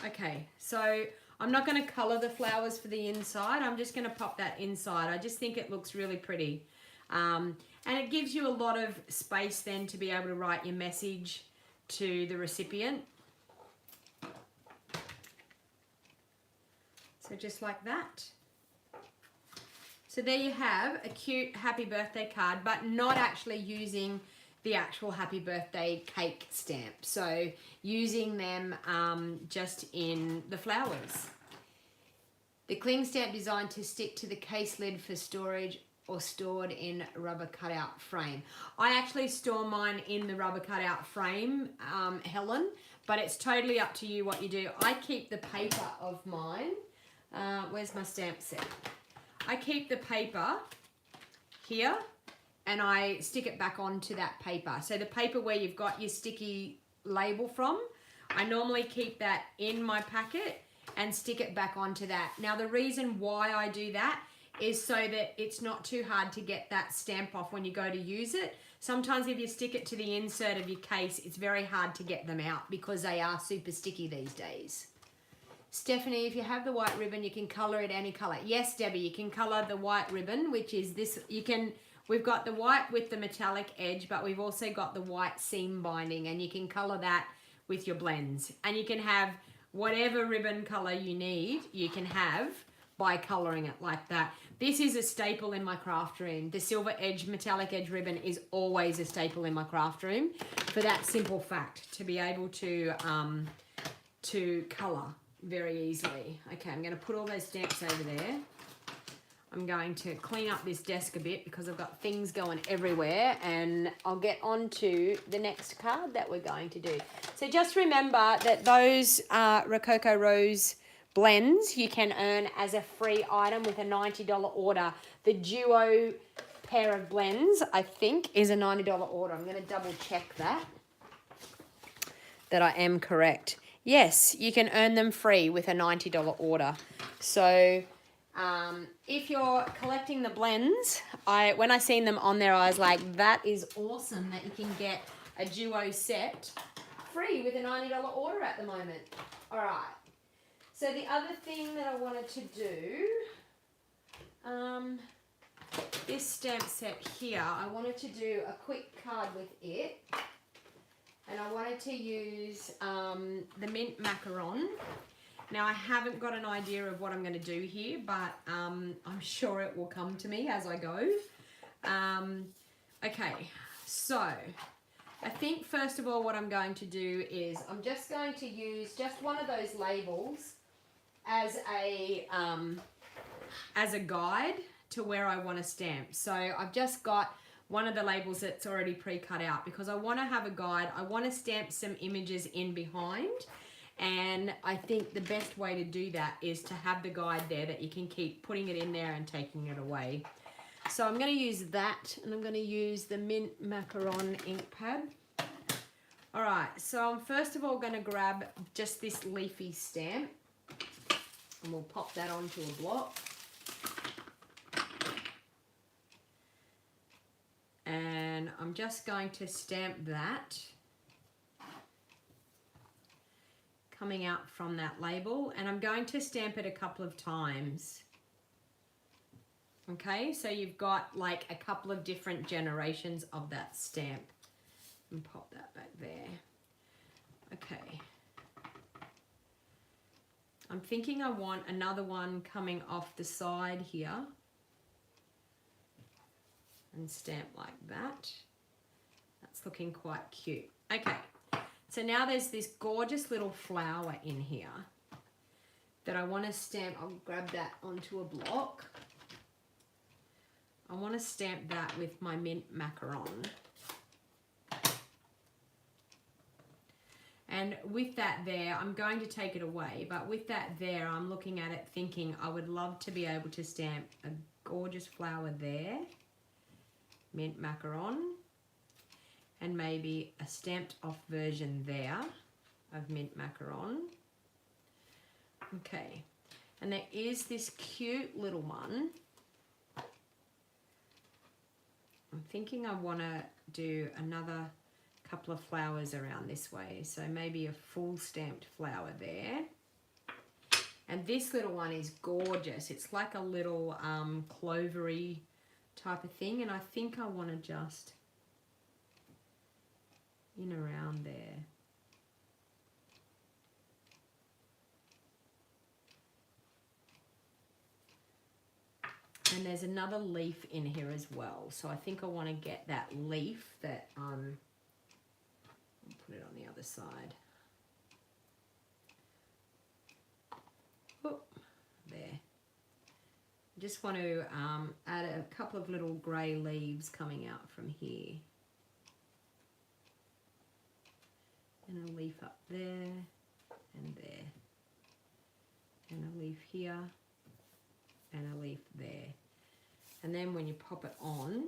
Speaker 1: Okay, so I'm not going to colour the flowers for the inside. I'm just going to pop that inside. I just think it looks really pretty. And it gives you a lot of space then to be able to write your message to the recipient. So just like that. So there you have a cute happy birthday card, but not actually using the actual happy birthday cake stamp. So using them just in the flowers. The cling stamp designed to stick to the case lid for storage or stored in rubber cutout frame. I actually store mine in the rubber cutout frame, Helen, but it's totally up to you what you do. I keep the paper of mine. Where's my stamp set? I keep the paper here and I stick it back onto that paper. So the paper where you've got your sticky label from, I normally keep that in my packet and stick it back onto that. Now the reason why I do that is so that it's not too hard to get that stamp off when you go to use it. Sometimes if you stick it to the insert of your case, it's very hard to get them out because they are super sticky these days. Stephanie, if you have the white ribbon, you can colour it any colour. Yes, Debbie, you can colour the white ribbon, which is this. We've got the white with the metallic edge, but we've also got the white seam binding, and you can colour that with your blends. And you can have whatever ribbon colour you need, you can have by colouring it like that. This is a staple in my craft room. The silver edge, metallic edge ribbon is always a staple in my craft room for that simple fact, to be able to colour very easily. Okay, I'm going to put all those stamps over there. I'm going to clean up this desk a bit because I've got things going everywhere, and I'll get on to the next card that we're going to do. So just remember that those Rococo Rose blends you can earn as a free item with a $90 order. The duo pair of blends, I think, is a $90 order. I'm going to double check that I am correct. Yes, you can earn them free with a $90 order. So if you're collecting the blends, when I seen them on there, I was like, that is awesome that you can get a duo set free with a $90 order at the moment. All right. So the other thing that I wanted to do, this stamp set here, I wanted to do a quick card with it. And I wanted to use the mint macaron. Now, I haven't got an idea of what I'm going to do here, but I'm sure it will come to me as I go. Okay, so I think first of all what I'm going to do is I'm just going to use just one of those labels as a guide to where I want to stamp. So I've just got one of the labels that's already pre-cut out because I want to have a guide. I want to stamp some images in behind, and I think the best way to do that is to have the guide there that you can keep putting it in there and taking it away. So I'm going to use that, and I'm going to use the mint macaron ink pad. All right, so I'm first of all going to grab just this leafy stamp, and we'll pop that onto a block. And I'm just going to stamp that coming out from that label, and I'm going to stamp it a couple of times. Okay, so you've got like a couple of different generations of that stamp. And pop that back there. Okay. I'm thinking I want another one coming off the side here. And stamp like that. That's looking quite cute. Okay, so now there's this gorgeous little flower in here that I want to stamp. I'll grab that onto a block. I want to stamp that with my mint macaron. And with that there, I'm going to take it away, but with that there, I'm looking at it thinking I would love to be able to stamp a gorgeous flower there, mint macaron, and maybe a stamped off version there of mint macaron. Okay, and there is this cute little one. I'm thinking I want to do another couple of flowers around this way, so maybe a full stamped flower there. And this little one is gorgeous. It's like a little clovery type of thing, and I think I want to just in around there. And there's another leaf in here as well, so I think I want to get that leaf that I'll put it on the other side. Oh, there. Just want to add a couple of little grey leaves coming out from here. And a leaf up there, and there. And a leaf here, and a leaf there. And then when you pop it on,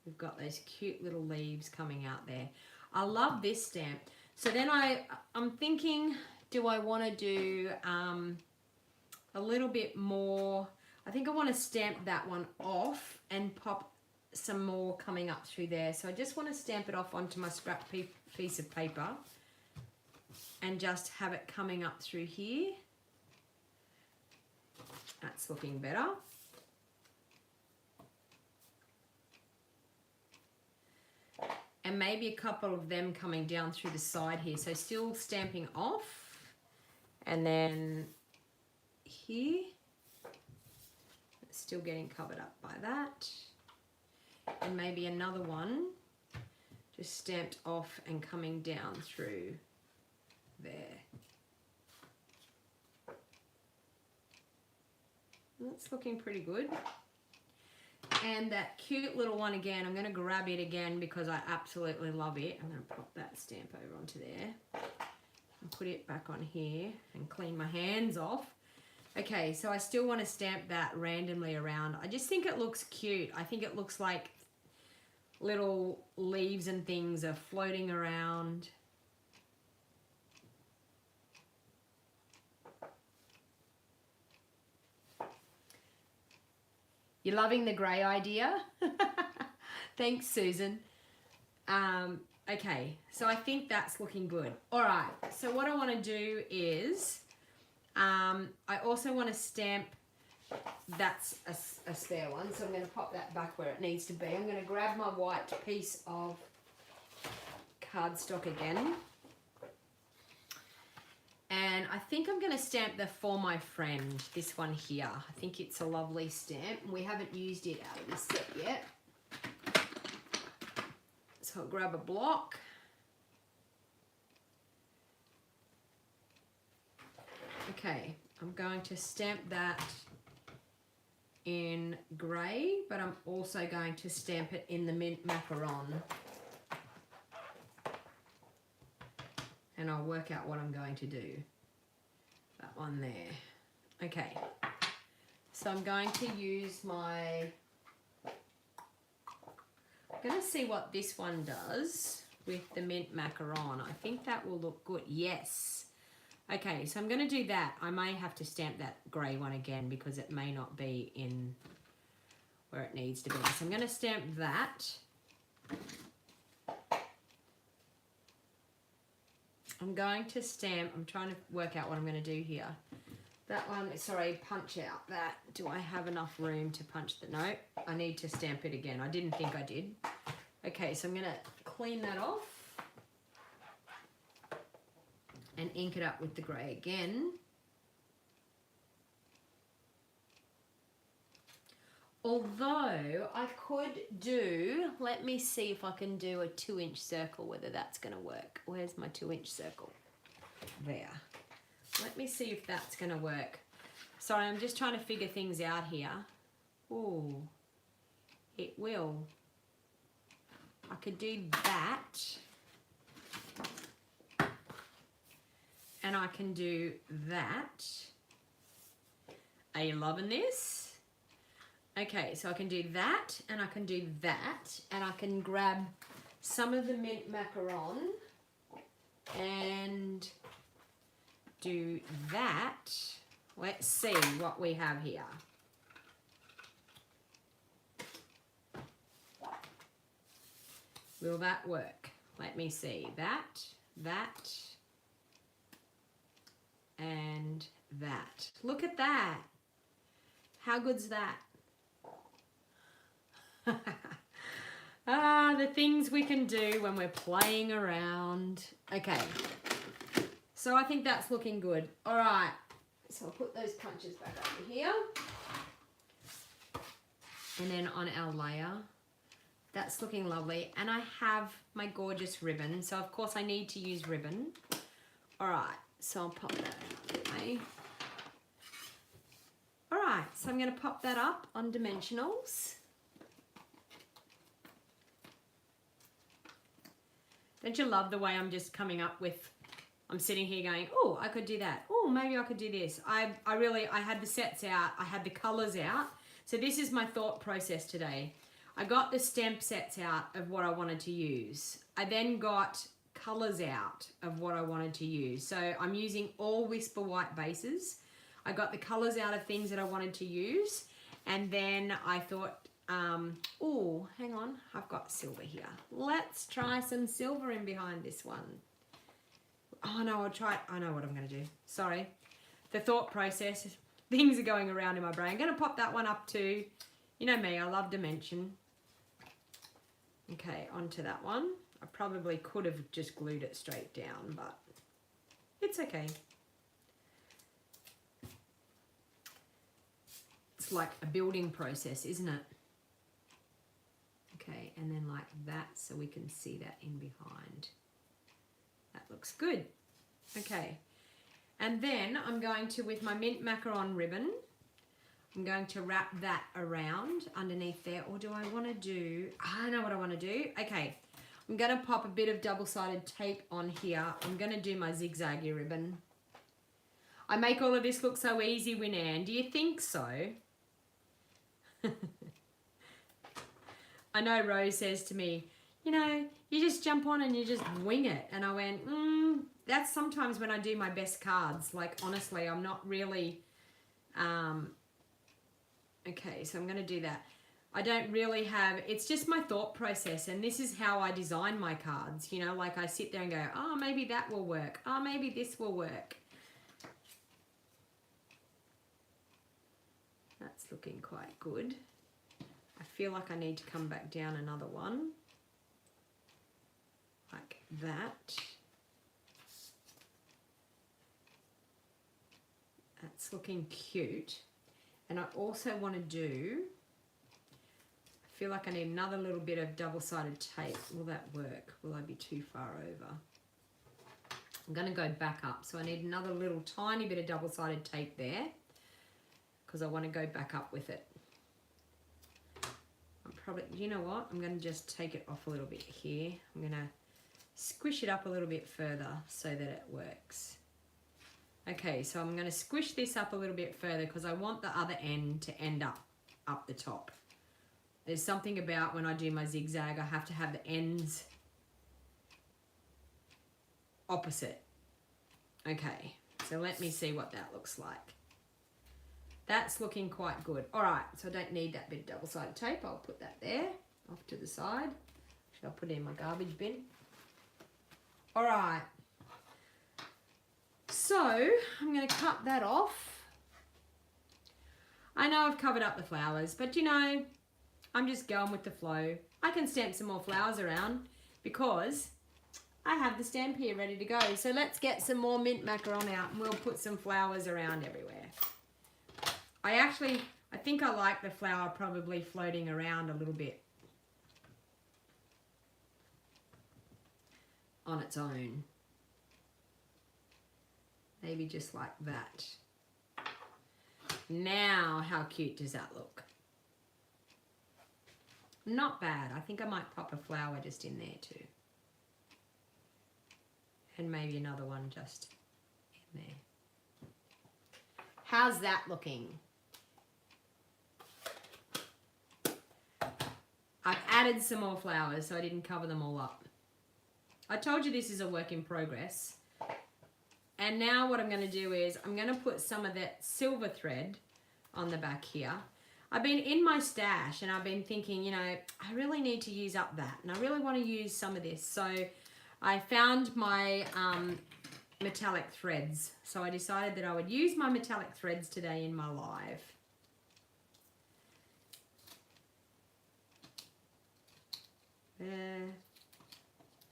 Speaker 1: we've got those cute little leaves coming out there. I love this stamp. So then I'm thinking, do I want to do a little bit more? I think I want to stamp that one off and pop some more coming up through there. So I just want to stamp it off onto my scrap piece of paper and just have it coming up through here. That's looking better. And maybe a couple of them coming down through the side here. So still stamping off. And then here. still getting covered up by that. And maybe another one just stamped off and coming down through there. That's looking pretty good. And that cute little one again, I'm going to grab it again because I absolutely love it. I'm going to pop that stamp over onto there and put it back on here and clean my hands off. Okay, so I still want to stamp that randomly around. I just think it looks cute. I think it looks like little leaves and things are floating around. You're loving the grey idea? Thanks, Susan. Okay, so I think that's looking good. All right, so what I want to do is, I also want to stamp, that's a spare one, so I'm going to pop that back where it needs to be. I'm going to grab my white piece of cardstock again. And I think I'm going to stamp the For My Friend, this one here. I think it's a lovely stamp. We haven't used it out of this set yet. So I'll grab a block. Okay, I'm going to stamp that in grey, but I'm also going to stamp it in the mint macaron. And I'll work out what I'm going to do. That one there. Okay. So I'm going to use my... I'm going to see what this one does with the mint macaron. I think that will look good. Yes. Okay, so I'm going to do that. I may have to stamp that grey one again because it may not be in where it needs to be. So I'm going to stamp that. I'm going to stamp, I'm trying to work out what I'm going to do here. That one, sorry, punch out that. Do I have enough room to punch the, no, I need to stamp it again. I didn't think I did. Okay, so I'm going to clean that off and ink it up with the grey again. Although I could do, let me see if I can do a 2-inch circle, whether that's going to work. Where's my 2-inch circle? There. Let me see if that's going to work. Sorry, I'm just trying to figure things out here. Ooh, it will. I could do that. And I can do that. Are you loving this? Okay, so I can do that, and I can do that, and I can grab some of the mint macaron and do that. Let's see what we have here. Will that work? Let me see. That, and that. Look at that. How good's that? The things we can do when we're playing around. Okay, so I think that's looking good. All right, so I'll put those punches back over here. And then on our layer, that's looking lovely. And I have my gorgeous ribbon, so of course I need to use ribbon. All right, so I'll pop that out away. All right, so I'm going to pop that up on dimensionals. Don't you love the way I'm just coming up with, I'm sitting here going, oh, I could do that. Oh, maybe I could do this. I had the sets out. I had the colors out. So this is my thought process today. I got the stamp sets out of what I wanted to use. I then got colors out of what I wanted to use. So I'm using all Whisper White bases. I got the colors out of things that I wanted to use. And then I thought, oh, hang on, I've got silver here. Let's try some silver in behind this one. Oh no, I know what I'm going to do. Sorry. The thought process, things are going around in my brain. I'm going to pop that one up too. You know me, I love dimension. Okay, onto that one. I probably could have just glued it straight down, but it's okay. It's like a building process, isn't it? Okay, and then like that so we can see that in behind. That looks good. Okay, and then I'm going to, with my mint macaron ribbon, I'm going to wrap that around underneath there. Or do I want to do, I know what I want to do. Okay, I'm going to pop a bit of double-sided tape on here. I'm going to do my zigzaggy ribbon. I make all of this look so easy, Winanne. Do you think so? I know Rose says to me, you know, you just jump on and you just wing it. And I went, that's sometimes when I do my best cards. Like, honestly, I'm not really... okay, so I'm going to do that. I don't really have... It's just my thought process. And this is how I design my cards. You know, like I sit there and go, oh, maybe that will work. Oh, maybe this will work. That's looking quite good. I feel like I need to come back down another one. Like that. That's looking cute. And I also want to do, I feel like I need another little bit of double-sided tape. Will that work? Will I be too far over? I'm going to go back up. So I need another little tiny bit of double-sided tape there because I want to go back up with it. I'm probably, you know what? I'm going to just take it off a little bit here. I'm going to squish it up a little bit further so that it works. Okay, so I'm going to squish this up a little bit further because I want the other end to end up the top. There's something about when I do my zigzag, I have to have the ends opposite. Okay, so let me see what that looks like. That's looking quite good. All right, so I don't need that bit of double-sided tape. I'll put that there off to the side. I'll put it in my garbage bin. All right. So I'm going to cut that off. I know I've covered up the flowers, but you know, I'm just going with the flow. I can stamp some more flowers around because I have the stamp here ready to go. So let's get some more mint macaron out and we'll put some flowers around everywhere. I think I like the flower probably floating around a little bit on its own. Maybe just like that. Now, how cute does that look? Not bad. I think I might pop a flower just in there too. And maybe another one just in there. How's that looking? I've added some more flowers so I didn't cover them all up. I told you this is a work in progress. And now what I'm going to do is I'm going to put some of that silver thread on the back here. I've been in my stash and I've been thinking, you know, I really need to use up that. And I really want to use some of this. So I found my metallic threads. So I decided that I would use my metallic threads today in my live. There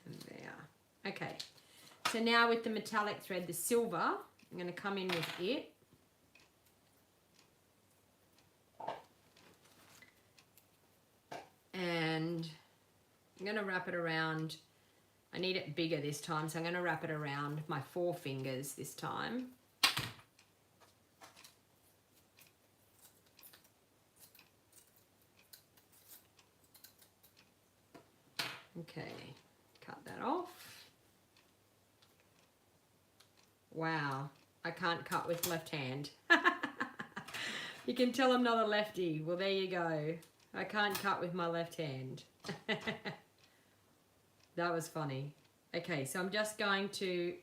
Speaker 1: and there. Okay. So now with the metallic thread, the silver, I'm going to come in with it. And I'm going to wrap it around. I need it bigger this time, so I'm going to wrap it around my 4 fingers this time. Okay, cut that off. Wow, I can't cut with left hand. You can tell I'm not a lefty. Well, there you go. I can't cut with my left hand. That was funny. Okay, so I'm just going to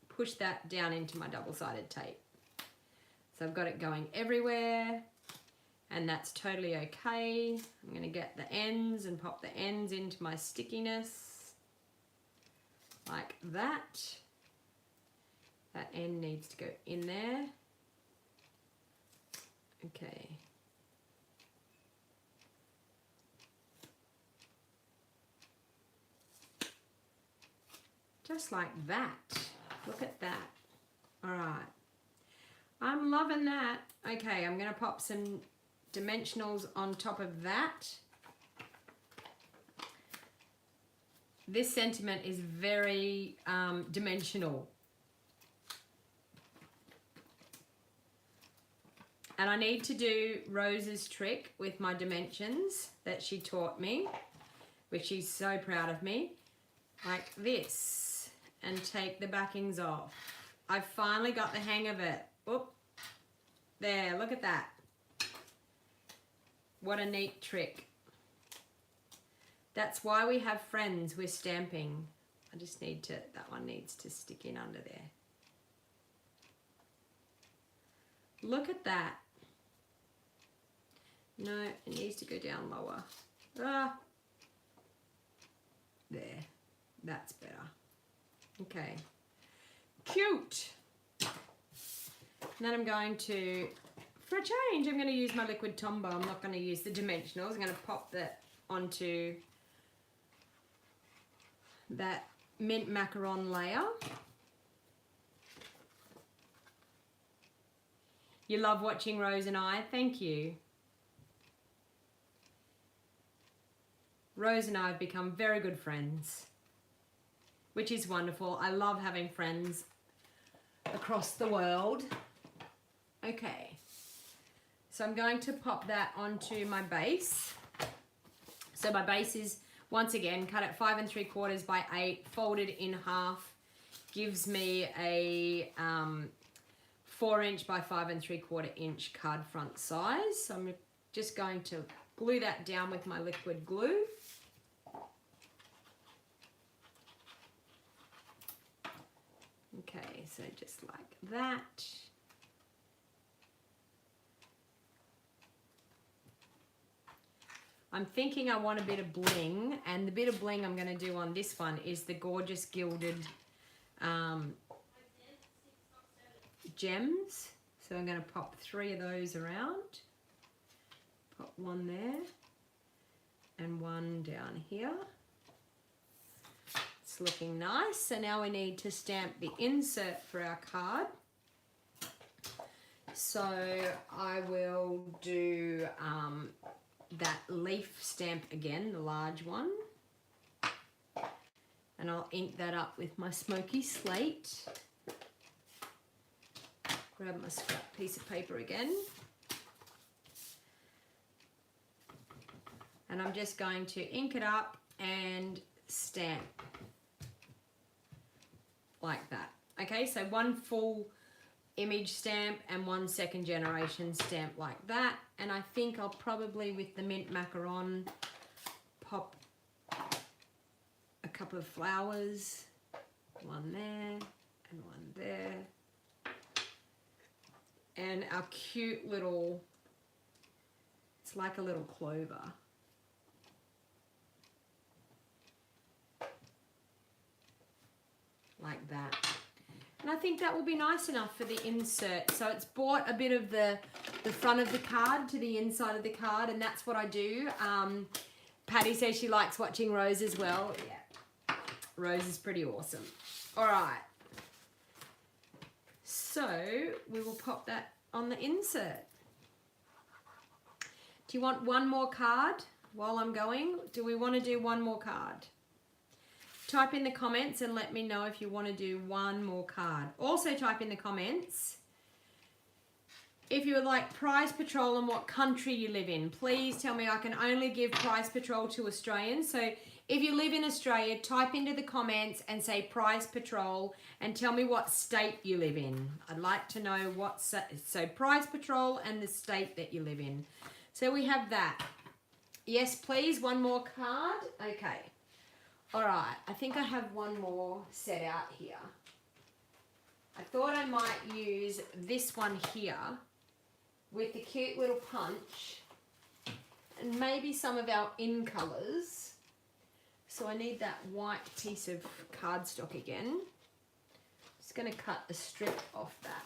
Speaker 1: push that down into my double-sided tape. So I've got it going everywhere, and that's totally okay. I'm going to get the ends and pop the ends into my stickiness like that. That end needs to go in there. Okay. Just like that. Look at that. All right. I'm loving that. Okay, I'm going to pop some dimensionals on top of that. This sentiment is very dimensional. And I need to do Rose's trick with my dimensions that she taught me, which she's so proud of me, like this, and take the backings off. I finally got the hang of it. Oop. There, look at that. What a neat trick. That's why we have friends with stamping. I just need to, that one needs to stick in under there. Look at that. No, it needs to go down lower. Ah. There, that's better. Okay, cute. And then I'm going to, for a change, I'm going to use my liquid Tombow. I'm not going to use the dimensionals. I'm going to pop that onto that mint macaron layer. You love watching Rose and I, thank you. Rose and I have become very good friends, which is wonderful. I love having friends across the world. Okay, so I'm going to pop that onto my base. So my base is, once again, cut at 5 3/4 by 8, folded in half, gives me a 4" by 5 3/4" card front size. So I'm just going to glue that down with my liquid glue. Okay, so just like that. I'm thinking I want a bit of bling, and the bit of bling I'm going to do on this one is the gorgeous gilded gems. So I'm going to pop 3 of those around. Pop one there and one down here. It's looking nice. So now we need to stamp the insert for our card. So I will do that leaf stamp again, the large one. And I'll ink that up with my smoky slate. Grab my scrap piece of paper again. And I'm just going to ink it up and stamp like that. Okay, so one full image stamp and one second generation stamp like that. And I think I'll probably, with the mint macaron, pop a couple of flowers, one there and one there. And our cute little, it's like a little clover. Like that. And I think that will be nice enough for the insert. So it's brought a bit of the front of the card to the inside of the card, and that's what I do. Patty says she likes watching Rose as well. Yeah, Rose is pretty awesome. All right. So we will pop that on the insert. Do you want one more card while I'm going? Do we want to do one more card? Type in the comments and let me know if you want to do one more card. Also type in the comments if you would like prize patrol and what country you live in. Please tell me. I can only give prize patrol to Australians. So if you live in Australia, type into the comments and say prize patrol and tell me what state you live in. I'd like to know what, so prize patrol and the state that you live in. So we have that. Yes, please, one more card. Okay. All right, I think I have one more set out here. I thought I might use this one here with the cute little punch and maybe some of our in colours. So I need that white piece of cardstock again. Just going to cut a strip off that.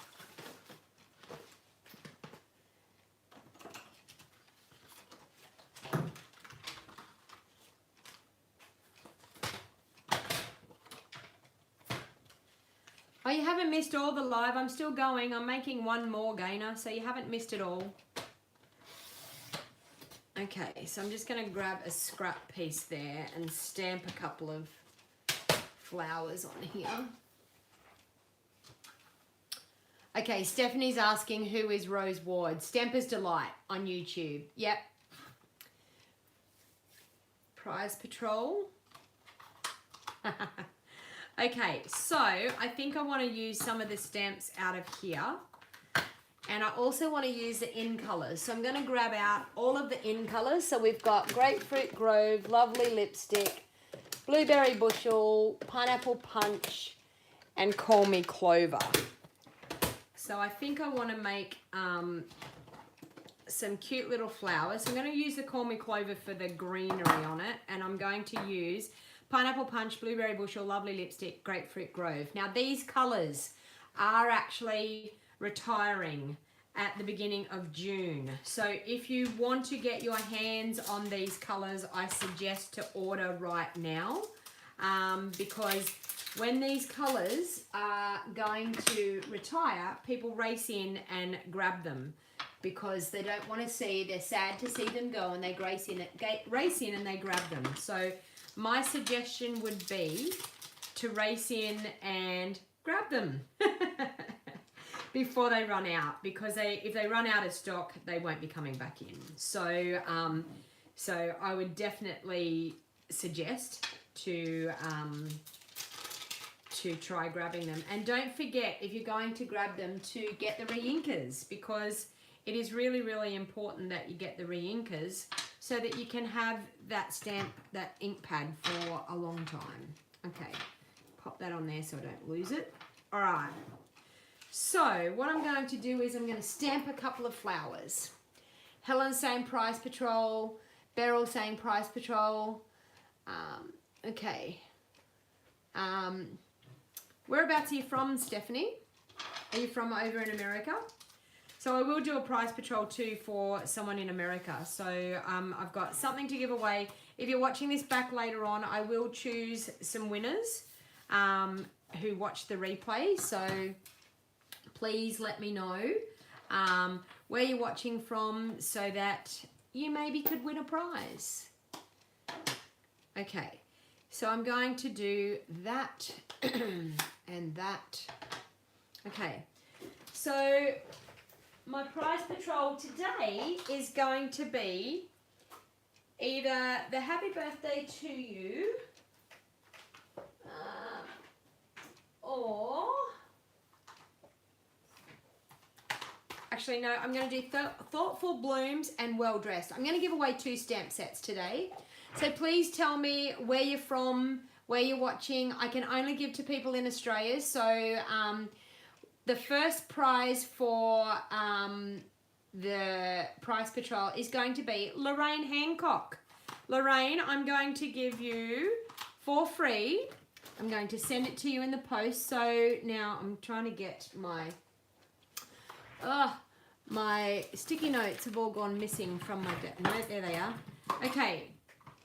Speaker 1: Oh, you haven't missed all the live. I'm still going. I'm making one more gainer, so you haven't missed it all. Okay, so I'm just going to grab a scrap piece there and stamp a couple of flowers on here. Okay, Stephanie's asking who is Rose Ward. Stamper's Delight on YouTube. Yep. Prize Patrol. Okay, so I think I want to use some of the stamps out of here. And I also want to use the in colours. So I'm going to grab out all of the in colours. So we've got Grapefruit Grove, Lovely Lipstick, Blueberry Bushel, Pineapple Punch, and Call Me Clover. So I think I want to make some cute little flowers. So I'm going to use the Call Me Clover for the greenery on it. And I'm going to use Pineapple Punch, Blueberry Bushel, Lovely Lipstick, Grapefruit Grove. Now these colours are actually retiring at the beginning of June. So if you want to get your hands on these colors, I suggest to order right now, because when these colors are going to retire, people race in and grab them because they don't want to see, they're sad to see them go, and they race in and they grab them. So my suggestion would be to race in and grab them before they run out, because if they run out of stock, they won't be coming back in. So so I would definitely suggest to try grabbing them. And don't forget, if you're going to grab them, to get the re-inkers, because it is really, really important that you get the re-inkers so that you can have that stamp, that ink pad for a long time. Okay, pop that on there so I don't lose it. All right. So what I'm going to do is I'm going to stamp a couple of flowers. Helen's saying Prize Patrol. Beryl saying Prize Patrol. Okay. Whereabouts are you from, Stephanie? Are you from over in America? So I will do a Prize Patrol too for someone in America. So I've got something to give away. If you're watching this back later on, I will choose some winners who watch the replay. So please let me know where you're watching from so that you maybe could win a prize. Okay, so I'm going to do that and that. Okay, so my Prize Patrol today is going to be either the happy birthday to you or... Actually, no, I'm going to do Thoughtful Blooms and Well Dressed. I'm going to give away 2 stamp sets today. So please tell me where you're from, where you're watching. I can only give to people in Australia. So the first prize for the Prize Patrol is going to be Lorraine Hancock. Lorraine, I'm going to give you for free. I'm going to send it to you in the post. So now I'm trying to get my sticky notes have all gone missing from my... No, there they are. Okay,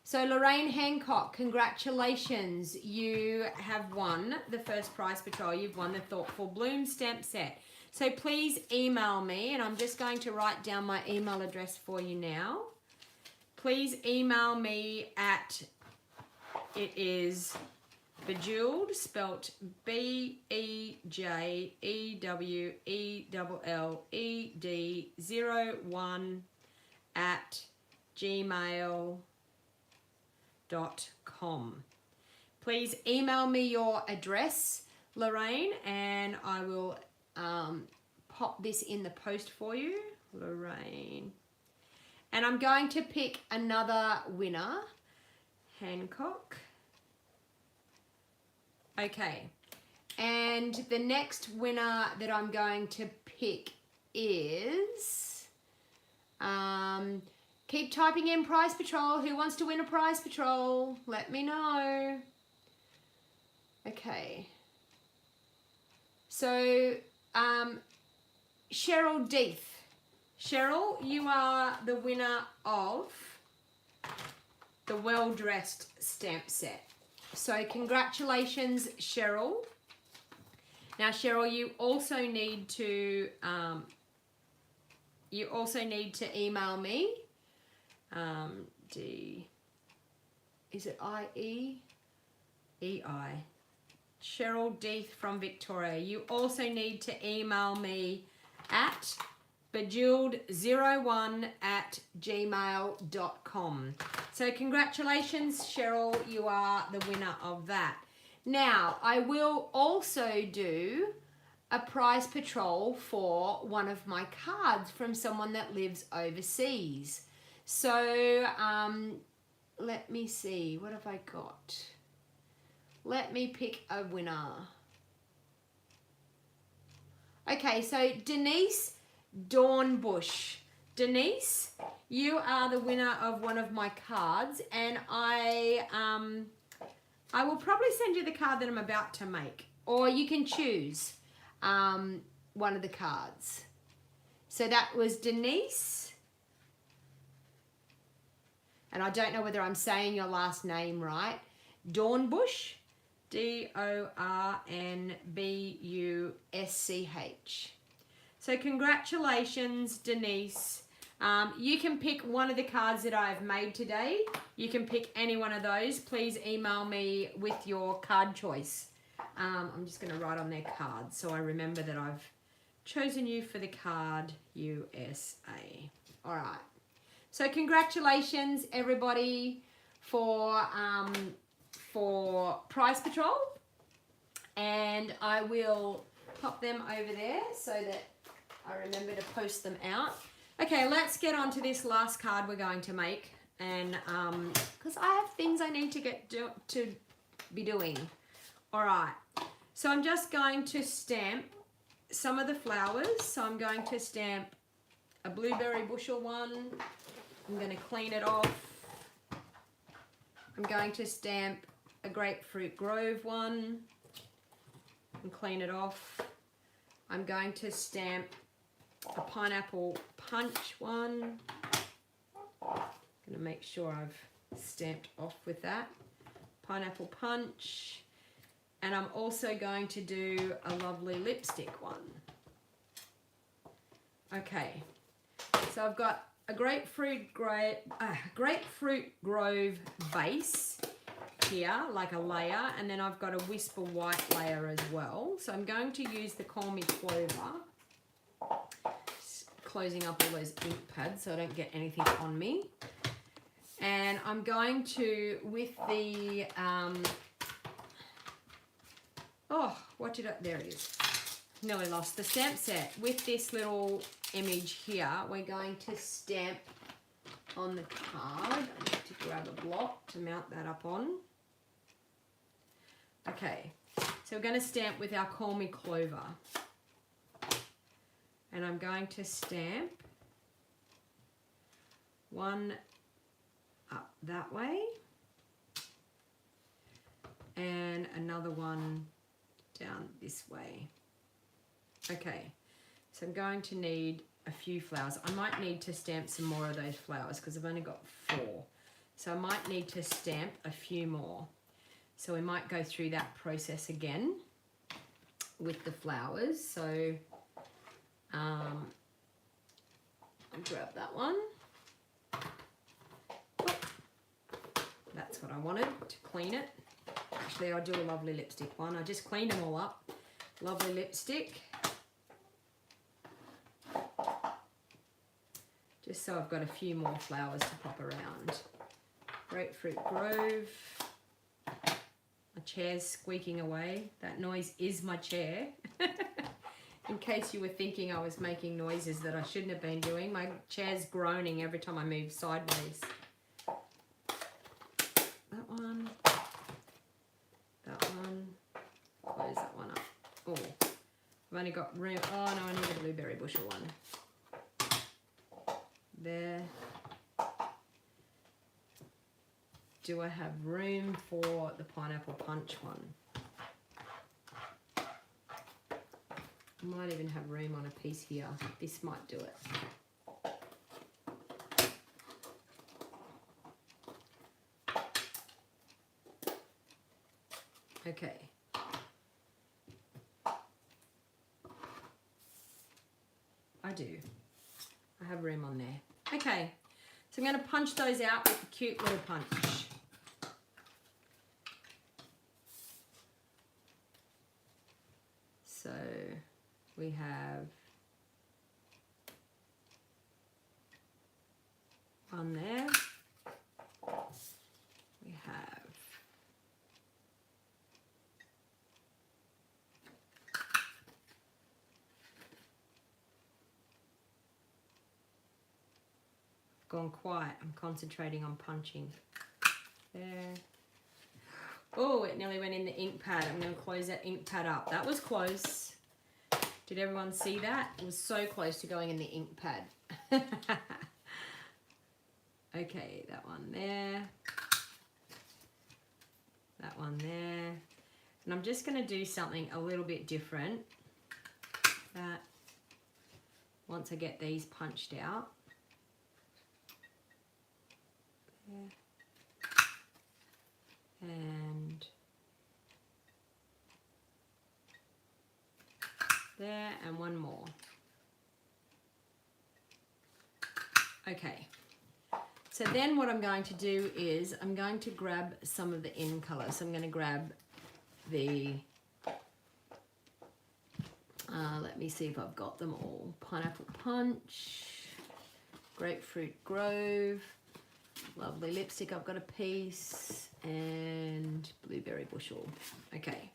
Speaker 1: so Lorraine Hancock, congratulations. You have won the first Prize Patrol. You've won the Thoughtful Bloom stamp set. So please email me, and I'm just going to write down my email address for you now. Please email me at... It is... Bejeweled, spelt BEJEWELLED 01@gmail.com. Please email me your address, Lorraine, and I will pop this in the post for you, Lorraine. And I'm going to pick another winner, Hancock. Okay, and the next winner that I'm going to pick is, keep typing in Prize Patrol. Who wants to win a Prize Patrol? Let me know. Okay, so Cheryl Deeth. Cheryl, you are the winner of the Well Dressed stamp set. So congratulations, Cheryl. Now, Cheryl, you also need to email me D, is it I-E? E-I. Cheryl Deeth from Victoria. You also need to email me at bejeweled01@gmail.com. So congratulations, Cheryl, you are the winner of that. Now, I will also do a prize patrol for one of my cards from someone that lives overseas. So, let me see, what have I got? Let me pick a winner. Okay, so Denise Dornbush. Denise, you are the winner of one of my cards, and I will probably send you the card that I'm about to make, or you can choose one of the cards. So that was Denise, and I don't know whether I'm saying your last name right, Dornbush, Dornbusch. So congratulations, Denise. You can pick one of the cards that I've made today. You can pick any one of those. Please email me with your card choice. I'm just going to write on their card so I remember that I've chosen you for the card USA. All right. So congratulations, everybody, for Prize Patrol, and I will pop them over there so that I remember to post them out. Okay, let's get on to this last card we're going to make, and because I have things I need to be doing. All right, so I'm just going to stamp some of the flowers. So I'm going to stamp a blueberry bushel one. I'm going to clean it off. I'm going to stamp a grapefruit grove one and clean it off. I'm going to stamp a pineapple punch one. I'm going to make sure I've stamped off with that. Pineapple punch. And I'm also going to do a lovely lipstick one. Okay, so I've got a grapefruit grove base here, like a layer, and then I've got a Whisper White layer as well. So I'm going to use the Call Me Clover, closing up all those ink pads so I don't get anything on me. And I'm going to, with the, there it is. Nearly lost the stamp set. With this little image here, we're going to stamp on the card. I need to grab a block to mount that up on. Okay, so we're going to stamp with our Call Me Clover. And I'm going to stamp one up that way and another one down this way. Okay, so I'm going to need a few flowers. I might need to stamp some more of those flowers because I've only got 4. So I might need to stamp a few more. So we might go through that process again with the flowers. So I'll grab that one. That's what I wanted, to clean it. Actually, I'll do a lovely lipstick one. I just cleaned them all up. Lovely lipstick. Just so I've got a few more flowers to pop around. Grapefruit Grove. My chair's squeaking away. That noise is my chair. In case you were thinking I was making noises that I shouldn't have been doing. My chair's groaning every time I move sideways. That one. That one. Close that one up. Oh, I've only got room. Oh no, I need a blueberry bushel one. There. Do I have room for the pineapple punch one? I might even have room on a piece here. This might do it. Okay. I do. I have room on there. Okay. So I'm going to punch those out with a cute little punch. So we have one there. We have gone quiet. I'm concentrating on punching. There. Oh, it nearly went in the ink pad. I'm going to close that ink pad up. That was close. Did everyone see that? It was so close to going in the ink pad. Okay, that one there. That one there. And I'm just going to do something a little bit different. That once I get these punched out. There. And there, and one more. Okay, so then what I'm going to do is I'm going to grab some of the in color. So I'm going to grab the, let me see if I've got them all. Pineapple Punch, Grapefruit Grove, Lovely Lipstick, I've got a piece, and Blueberry Bushel. Okay,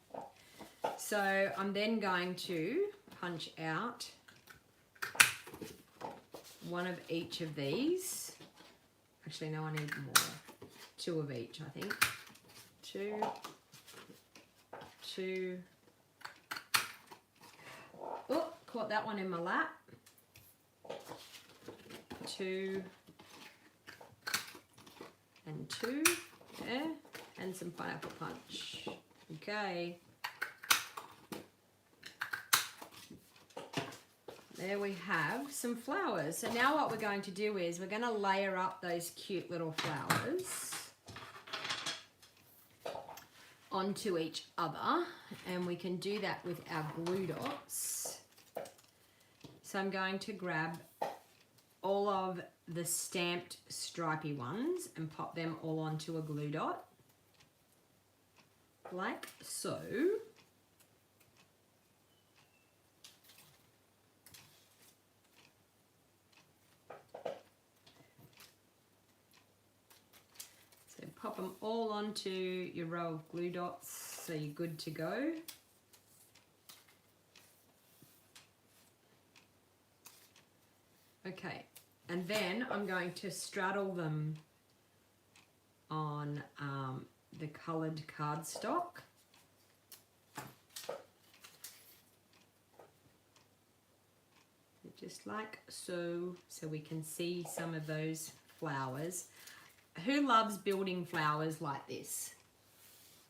Speaker 1: so I'm then going to punch out one of each of these. Actually, no, I need more. Two of each, I think. Two. Oh, caught that one in my lap. Two. And two. There. And some Pineapple Punch. Okay. There we have some flowers. So now what we're going to do is we're going to layer up those cute little flowers onto each other, and we can do that with our glue dots. So I'm going to grab all of the stamped stripy ones and pop them all onto a glue dot, like so. Pop them all onto your row of glue dots so you're good to go. Okay, and then I'm going to straddle them on the coloured cardstock. Just like so, so we can see some of those flowers. Who loves building flowers like this?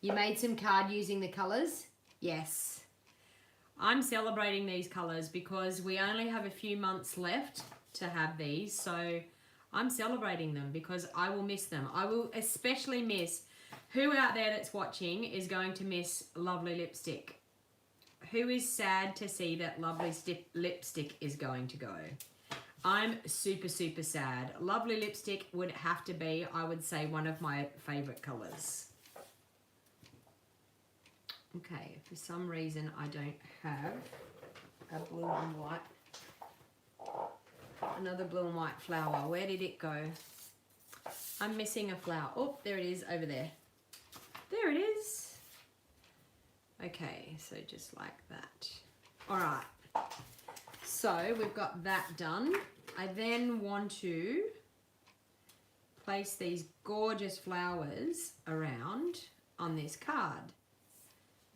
Speaker 1: You made some card using the colours? Yes. I'm celebrating these colours because we only have a few months left to have these, so I'm celebrating them because I will miss them. I will especially miss, who out there that's watching is going to miss Lovely Lipstick? Who is sad to see that Lovely Lipstick is going to go? I'm super, super sad. Lovely Lipstick would have to be, I would say, one of my favourite colours. Okay, for some reason I don't have a blue and white, another blue and white flower. Where did it go? I'm missing a flower. Oh, there it is over there. There it is. Okay, so just like that. All right. So we've got that done. I then want to place these gorgeous flowers around on this card.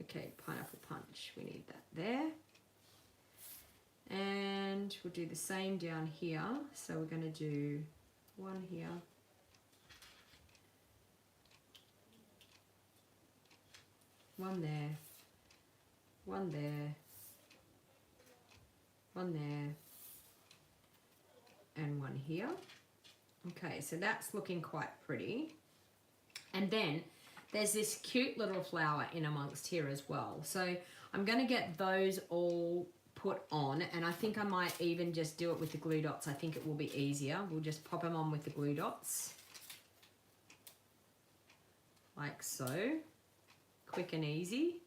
Speaker 1: Okay, Pineapple Punch, we need that there. And we'll do the same down here. So we're going to do one here. One there. One there. One there, and one here. Okay, so that's looking quite pretty. And then there's this cute little flower in amongst here as well. So I'm going to get those all put on, and I think I might even just do it with the glue dots. I think it will be easier. We'll just pop them on with the glue dots. Like so. Quick and easy.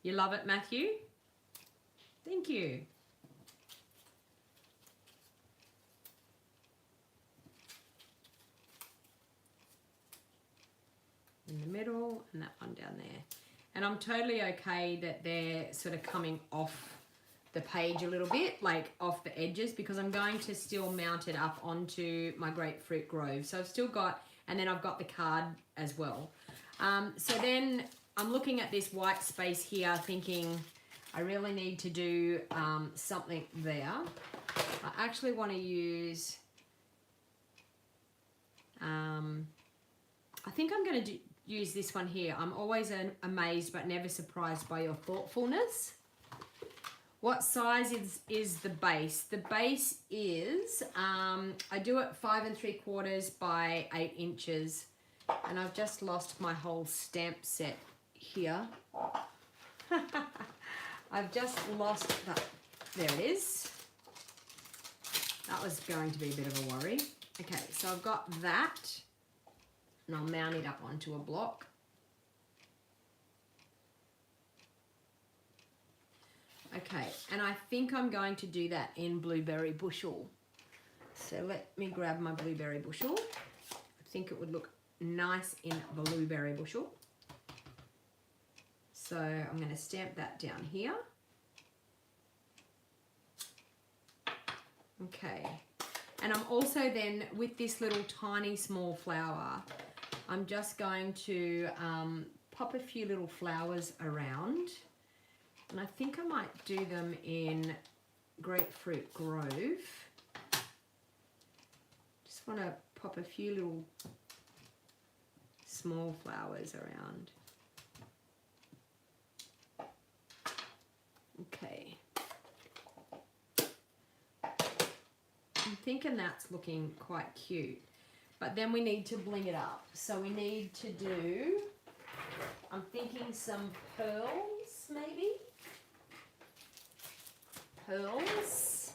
Speaker 1: You love it, Matthew? Thank you. In the middle and that one down there. And I'm totally okay that they're sort of coming off the page a little bit, like off the edges, because I'm going to still mount it up onto my Grapefruit Grove. So I've still got, and then I've got the card as well. So then I'm looking at this white space here thinking I really need to do something there. I actually want to use, I think I'm going to use this one here. I'm always amazed but never surprised by your thoughtfulness. What size is the base? The base is, I do it 5 3/4 by 8 inches. And I've just lost my whole stamp set here. I've just lost that. There it is. That was going to be a bit of a worry. Okay, so I've got that. And I'll mount it up onto a block. Okay, and I think I'm going to do that in Blueberry Bushel. So let me grab my Blueberry Bushel. I think it would look nice in Blueberry Bushel. So I'm going to stamp that down here. Okay, and I'm also then, with this little tiny small flower, I'm just going to pop a few little flowers around. And I think I might do them in Grapefruit Grove. Just want to pop a few little small flowers around. Okay. I'm thinking that's looking quite cute. But then we need to bling it up. So we need to do, I'm thinking some pearls maybe? Pearls.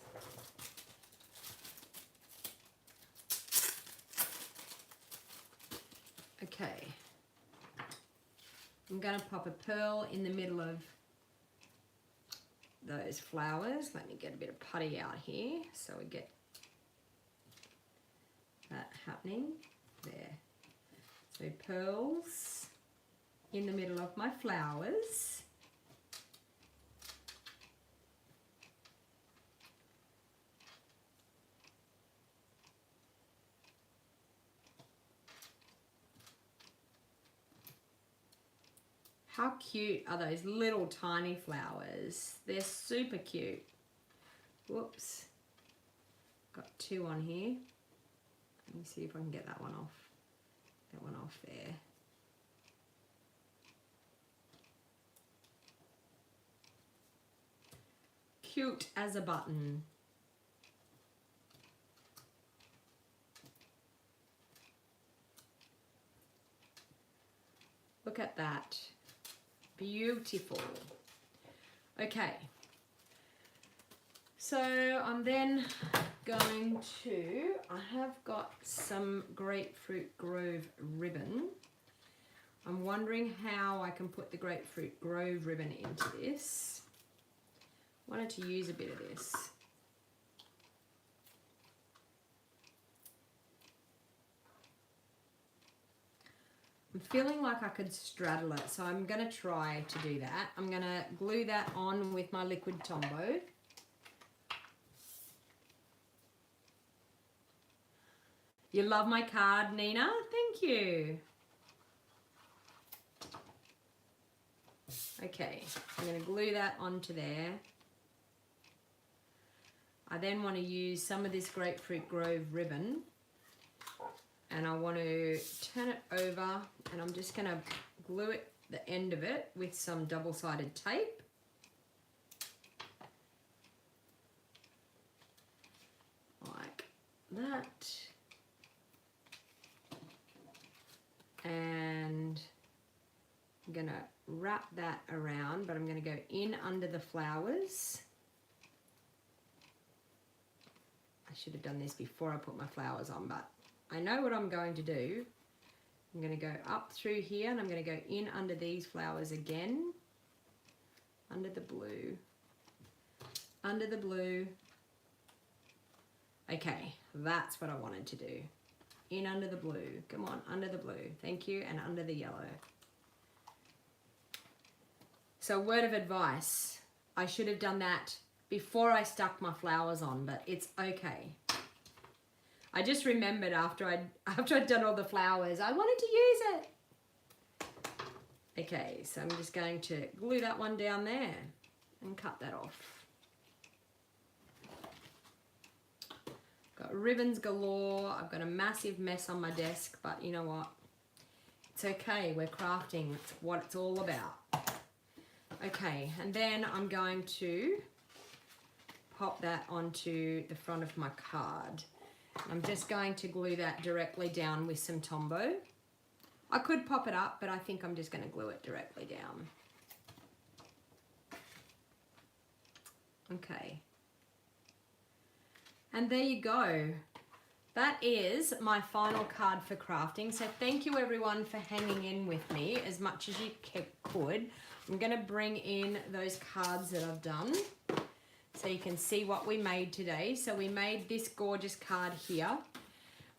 Speaker 1: Okay. I'm going to pop a pearl in the middle of those flowers. Let me get a bit of putty out here so we get that happening there. So pearls in the middle of my flowers. How cute are those little tiny flowers? They're super cute. Whoops. Got two on here. Let me see if I can get that one off. That one off there. Cute as a button. Look at that. Beautiful. Okay. So I'm then going to, I have got some Grapefruit Grove ribbon. I'm wondering how I can put the Grapefruit Grove ribbon into this. I wanted to use a bit of this. I'm feeling like I could straddle it, so I'm going to try to do that. I'm going to glue that on with my liquid Tombow. You love my card, Nina? Thank you. Okay, I'm going to glue that onto there. I then want to use some of this Grapefruit Grove ribbon, and I want to turn it over, and I'm just going to glue it, the end of it, with some double-sided tape. that. And I'm going to wrap that around, but I'm going to go in under the flowers. I should have done this before I put my flowers on, but I know what I'm going to do. I'm going to go up through here and I'm going to go in under these flowers again. Under the blue. Under the blue. Okay, that's what I wanted to do. In under the blue. Come on, under the blue. Thank you. And under the yellow. So word of advice. I should have done that before I stuck my flowers on, but it's okay. I just remembered after I'd done all the flowers, I wanted to use it. Okay, so I'm just going to glue that one down there and cut that off. Got ribbons galore. I've got a massive mess on my desk, but you know what? It's okay, we're crafting. It's what it's all about. Okay, and then I'm going to pop that onto the front of my card. I'm just going to glue that directly down with some Tombow. I could pop it up, but I think I'm just going to glue it directly down. Okay. And there you go. That is my final card for crafting. So thank you everyone for hanging in with me as much as you could. I'm going to bring in those cards that I've done so you can see what we made today. So we made this gorgeous card here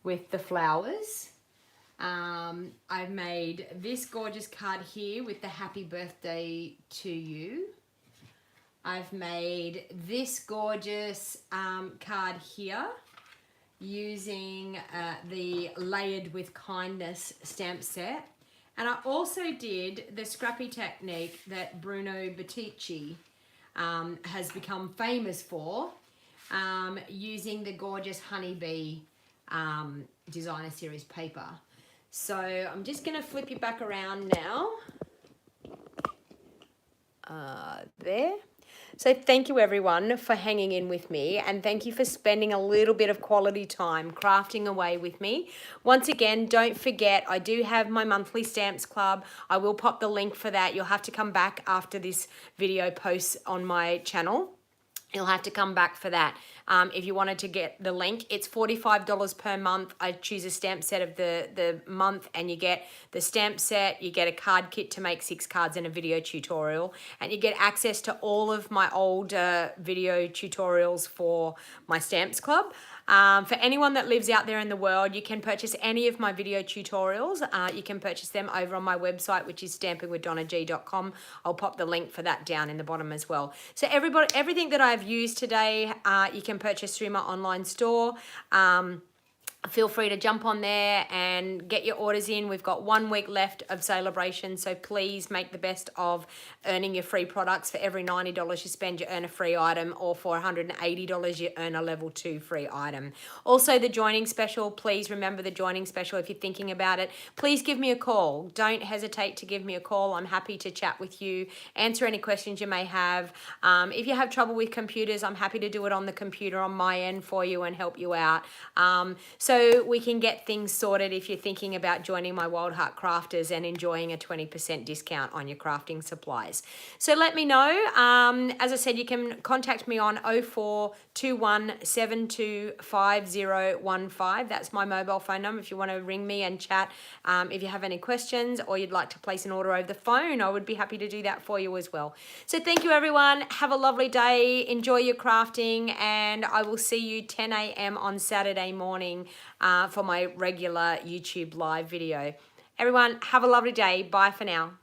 Speaker 1: with the flowers. I've made this gorgeous card here with the happy birthday to you. I've made this gorgeous card here using the Layered with Kindness stamp set. And I also did the scrappy technique that Bruno Battici has become famous for, using the gorgeous Honeybee designer series paper. So I'm just going to flip you back around now. There. So thank you everyone for hanging in with me, and thank you for spending a little bit of quality time crafting away with me. Once again, don't forget, I do have my monthly stamps club. I will pop the link for that. You'll have to come back after this video posts on my channel. You'll have to come back for that. If you wanted to get the link, it's $45 per month. I choose a stamp set of the month, and you get the stamp set, you get a card kit to make 6 cards and a video tutorial, and you get access to all of my old video tutorials for my stamps club. For anyone that lives out there in the world, you can purchase any of my video tutorials. You can purchase them over on my website, which is stampingwithdonnag.com. I'll pop the link for that down in the bottom as well. So everything that I've used today, you can purchase through my online store. Feel free to jump on there and get your orders in. We've got 1 week left of celebration, so please make the best of earning your free products. For every $90 you spend, you earn a free item, or for $180 you earn a level 2 free item. Also, the joining special, please remember the joining special if you're thinking about it. Please give me a call. Don't hesitate to give me a call. I'm happy to chat with you, answer any questions you may have. If you have trouble with computers, I'm happy to do it on the computer on my end for you and help you out. So we can get things sorted if you're thinking about joining my Wild Heart Crafters and enjoying a 20% discount on your crafting supplies. So let me know. As I said, you can contact me on 0421725015. That's my mobile phone number if you want to ring me and chat. If you have any questions or you'd like to place an order over the phone, I would be happy to do that for you as well. So thank you everyone. Have a lovely day. Enjoy your crafting, and I will see you 10 a.m. on Saturday morning for my regular YouTube live video. Everyone, have a lovely day. Bye for now.